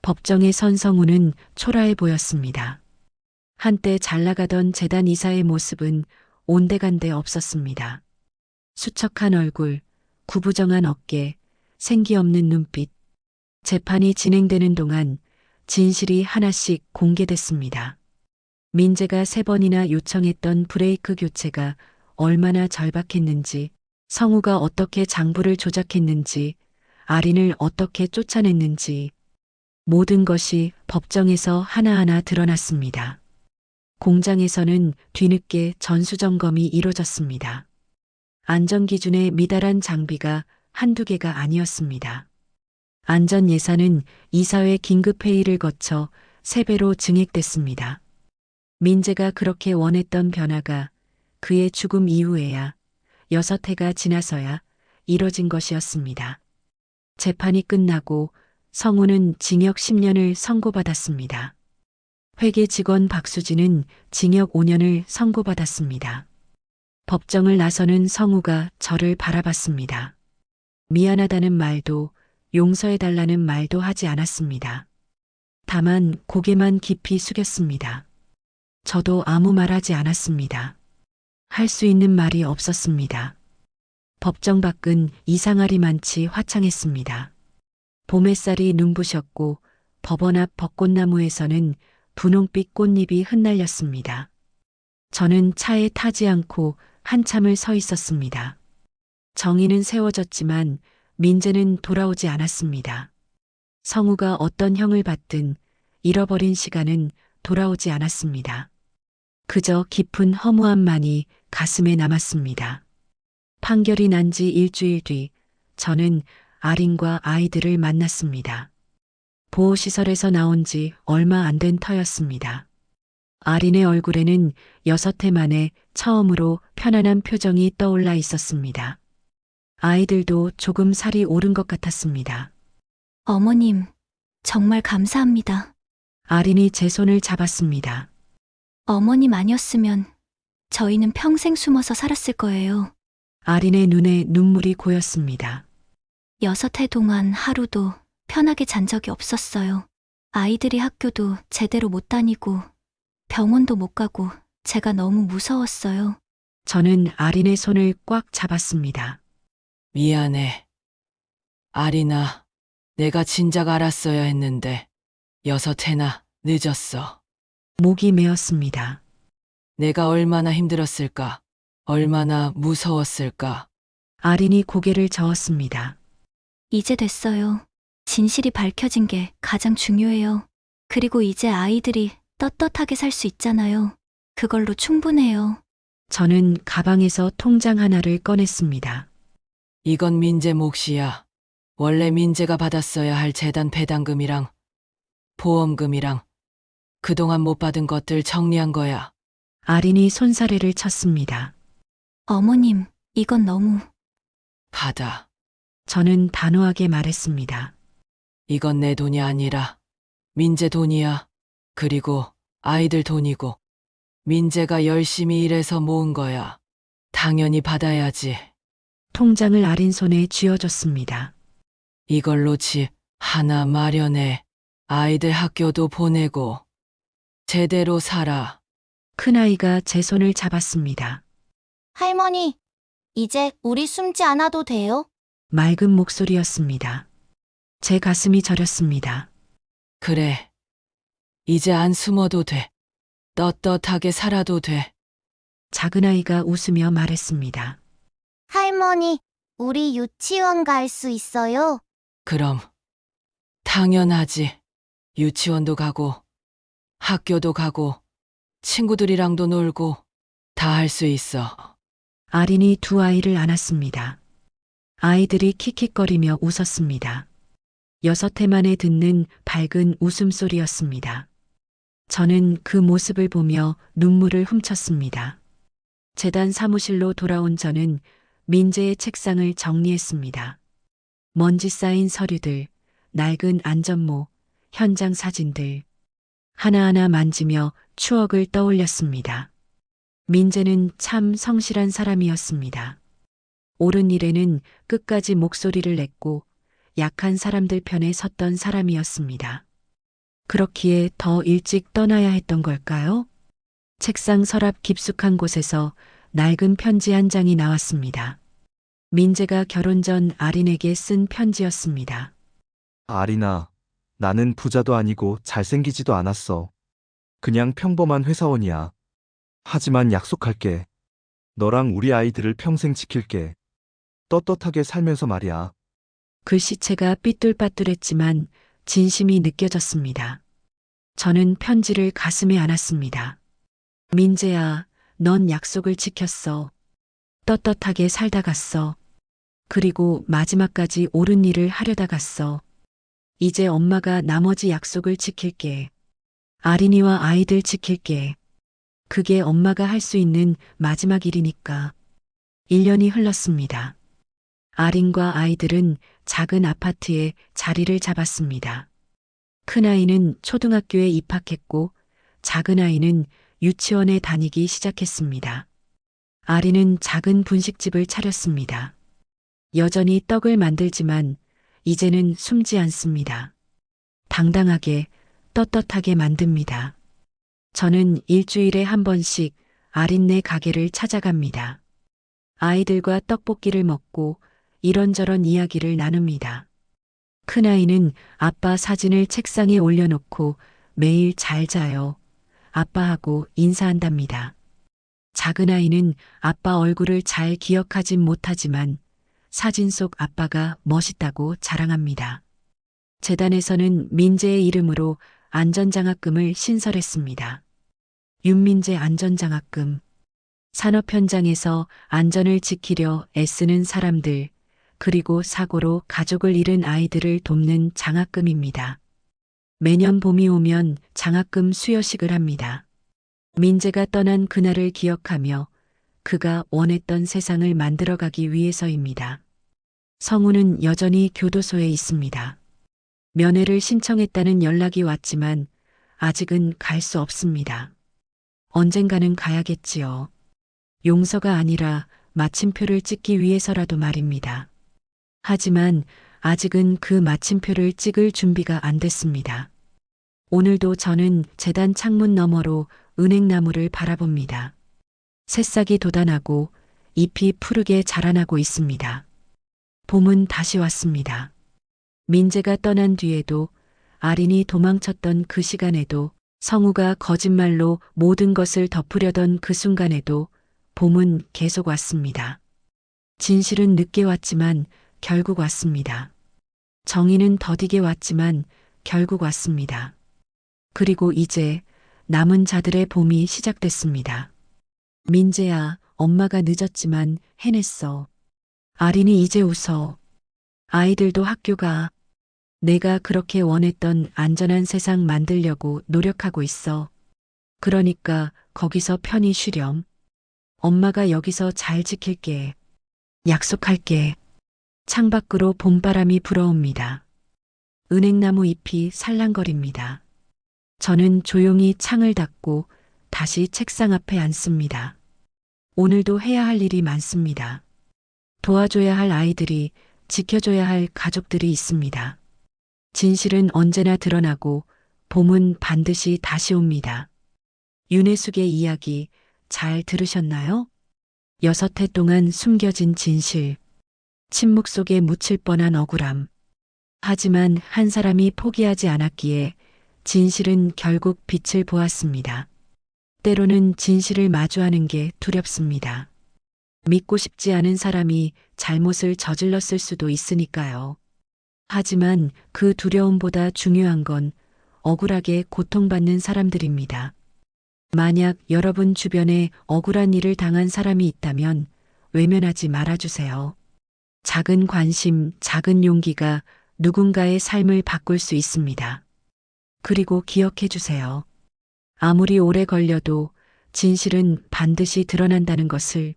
법정에 선 성우는 초라해 보였습니다. 한때 잘 나가던 재단 이사의 모습은 온데간데 없었습니다. 수척한 얼굴, 구부정한 어깨, 생기 없는 눈빛. 재판이 진행되는 동안 진실이 하나씩 공개됐습니다. 민재가 3번이나 요청했던 브레이크 교체가 얼마나 절박했는지, 성우가 어떻게 장부를 조작했는지, 아린을 어떻게 쫓아냈는지, 모든 것이 법정에서 하나하나 드러났습니다. 공장에서는 뒤늦게 전수점검이 이루어졌습니다. 안전기준에 미달한 장비가 한두 개가 아니었습니다. 안전예산은 이사회 긴급회의를 거쳐 3배로 증액됐습니다. 민재가 그렇게 원했던 변화가 그의 죽음 이후에야 6해가 지나서야 이뤄진 것이었습니다. 재판이 끝나고 성우는 징역 10년을 선고받았습니다. 회계 직원 박수진은 징역 5년을 선고받았습니다. 법정을 나서는 성우가 저를 바라봤습니다. 미안하다는 말도 용서해달라는 말도 하지 않았습니다. 다만 고개만 깊이 숙였습니다. 저도 아무 말하지 않았습니다. 할 수 있는 말이 없었습니다. 법정 밖은 이상하리만치 화창했습니다. 봄 햇살이 눈부셨고 법원 앞 벚꽃나무에서는 분홍빛 꽃잎이 흩날렸습니다. 저는 차에 타지 않고 한참을 서 있었습니다. 정의는 세워졌지만 민재는 돌아오지 않았습니다. 성우가 어떤 형을 받든 잃어버린 시간은 돌아오지 않았습니다. 그저 깊은 허무함만이 가슴에 남았습니다. 판결이 난 지 일주일 뒤 저는 아린과 아이들을 만났습니다. 보호시설에서 나온 지 얼마 안 된 터였습니다. 아린의 얼굴에는 6해 만에 처음으로 편안한 표정이 떠올라 있었습니다. 아이들도 조금 살이 오른 것 같았습니다. 어머님, 정말 감사합니다. 아린이 제 손을 잡았습니다. 어머님 아니었으면 저희는 평생 숨어서 살았을 거예요. 아린의 눈에 눈물이 고였습니다. 6해 동안 하루도 편하게 잔 적이 없었어요. 아이들이 학교도 제대로 못 다니고 병원도 못 가고 제가 너무 무서웠어요. 저는 아린의 손을 꽉 잡았습니다. 미안해. 아리나, 내가 진작 알았어야 했는데 6해나 늦었어. 목이 메었습니다. 내가 얼마나 힘들었을까? 얼마나 무서웠을까? 아린이 고개를 저었습니다. 이제 됐어요. 진실이 밝혀진 게 가장 중요해요. 그리고 이제 아이들이 떳떳하게 살 수 있잖아요. 그걸로 충분해요. 저는 가방에서 통장 하나를 꺼냈습니다. 이건 민재 몫이야. 원래 민재가 받았어야 할 재단 배당금이랑 보험금이랑 그동안 못 받은 것들 정리한 거야. 아린이 손사래를 쳤습니다. 어머님, 이건 너무... 받아. 저는 단호하게 말했습니다. 이건 내 돈이 아니라 민재 돈이야. 그리고 아이들 돈이고 민재가 열심히 일해서 모은 거야. 당연히 받아야지. 통장을 아린 손에 쥐어줬습니다. 이걸로 집 하나 마련해. 아이들 학교도 보내고 제대로 살아. 큰아이가 제 손을 잡았습니다. 할머니, 이제 우리 숨지 않아도 돼요? 맑은 목소리였습니다. 제 가슴이 저렸습니다. 그래. 이제 안 숨어도 돼. 떳떳하게 살아도 돼. 작은아이가 웃으며 말했습니다. 할머니, 우리 유치원 갈 수 있어요? 그럼. 당연하지. 유치원도 가고 학교도 가고 친구들이랑도 놀고 다 할 수 있어. 아린이 2 아이를 안았습니다. 아이들이 킥킥거리며 웃었습니다. 6해 만에 듣는 밝은 웃음소리였습니다. 저는 그 모습을 보며 눈물을 훔쳤습니다. 재단 사무실로 돌아온 저는 민재의 책상을 정리했습니다. 먼지 쌓인 서류들, 낡은 안전모, 현장 사진들. 하나하나 만지며 추억을 떠올렸습니다. 민재는 참 성실한 사람이었습니다. 옳은 일에는 끝까지 목소리를 냈고 약한 사람들 편에 섰던 사람이었습니다. 그렇기에 더 일찍 떠나야 했던 걸까요? 책상 서랍 깊숙한 곳에서 낡은 편지 한 장이 나왔습니다. 민재가 결혼 전 아린에게 쓴 편지였습니다. 아린아, 나는 부자도 아니고 잘생기지도 않았어. 그냥 평범한 회사원이야. 하지만 약속할게. 너랑 우리 아이들을 평생 지킬게. 떳떳하게 살면서 말이야. 글씨체가 삐뚤빠뚤했지만 진심이 느껴졌습니다. 저는 편지를 가슴에 안았습니다. 민재야, 넌 약속을 지켰어. 떳떳하게 살다 갔어. 그리고 마지막까지 옳은 일을 하려다 갔어. 이제 엄마가 나머지 약속을 지킬게. 아린이와 아이들 지킬게. 그게 엄마가 할 수 있는 마지막 일이니까. 1년이 흘렀습니다. 아린과 아이들은 작은 아파트에 자리를 잡았습니다. 큰아이는 초등학교에 입학했고 작은아이는 유치원에 다니기 시작했습니다. 아린은 작은 분식집을 차렸습니다. 여전히 떡을 만들지만 이제는 숨지 않습니다. 당당하게, 떳떳하게 만듭니다. 저는 일주일에 한 번씩 아린네 가게를 찾아갑니다. 아이들과 떡볶이를 먹고 이런저런 이야기를 나눕니다. 큰아이는 아빠 사진을 책상에 올려놓고 매일 잘 자요. 아빠하고 인사한답니다. 작은아이는 아빠 얼굴을 잘 기억하진 못하지만 사진 속 아빠가 멋있다고 자랑합니다. 재단에서는 민재의 이름으로 안전장학금을 신설했습니다. 윤민재 안전장학금. 산업 현장에서 안전을 지키려 애쓰는 사람들, 그리고 사고로 가족을 잃은 아이들을 돕는 장학금입니다. 매년 봄이 오면 장학금 수여식을 합니다. 민재가 떠난 그날을 기억하며 그가 원했던 세상을 만들어가기 위해서입니다. 성우는 여전히 교도소에 있습니다. 면회를 신청했다는 연락이 왔지만 아직은 갈 수 없습니다. 언젠가는 가야겠지요. 용서가 아니라 마침표를 찍기 위해서라도 말입니다. 하지만 아직은 그 마침표를 찍을 준비가 안 됐습니다. 오늘도 저는 재단 창문 너머로 은행나무를 바라봅니다. 새싹이 돋아나고 잎이 푸르게 자라나고 있습니다. 봄은 다시 왔습니다. 민재가 떠난 뒤에도, 아린이 도망쳤던 그 시간에도, 성우가 거짓말로 모든 것을 덮으려던 그 순간에도 봄은 계속 왔습니다. 진실은 늦게 왔지만 결국 왔습니다. 정의는 더디게 왔지만 결국 왔습니다. 그리고 이제 남은 자들의 봄이 시작됐습니다. 민재야, 엄마가 늦었지만 해냈어. 아린이 이제 웃어. 아이들도 학교 가. 내가 그렇게 원했던 안전한 세상 만들려고 노력하고 있어. 그러니까 거기서 편히 쉬렴. 엄마가 여기서 잘 지킬게. 약속할게. 창밖으로 봄바람이 불어옵니다. 은행나무 잎이 살랑거립니다. 저는 조용히 창을 닫고 다시 책상 앞에 앉습니다. 오늘도 해야 할 일이 많습니다. 도와줘야 할 아이들이, 지켜줘야 할 가족들이 있습니다. 진실은 언제나 드러나고 봄은 반드시 다시 옵니다. 윤혜숙의 이야기 잘 들으셨나요? 6회 동안 숨겨진 진실, 침묵 속에 묻힐 뻔한 억울함. 하지만 한 사람이 포기하지 않았기에 진실은 결국 빛을 보았습니다. 때로는 진실을 마주하는 게 두렵습니다. 믿고 싶지 않은 사람이 잘못을 저질렀을 수도 있으니까요. 하지만 그 두려움보다 중요한 건 억울하게 고통받는 사람들입니다. 만약 여러분 주변에 억울한 일을 당한 사람이 있다면 외면하지 말아주세요. 작은 관심, 작은 용기가 누군가의 삶을 바꿀 수 있습니다. 그리고 기억해 주세요. 아무리 오래 걸려도 진실은 반드시 드러난다는 것을,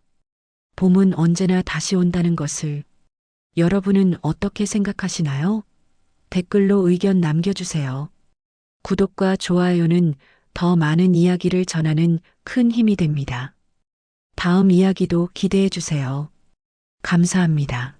봄은 언제나 다시 온다는 것을. 여러분은 어떻게 생각하시나요? 댓글로 의견 남겨주세요. 구독과 좋아요는 더 많은 이야기를 전하는 큰 힘이 됩니다. 다음 이야기도 기대해 주세요. 감사합니다.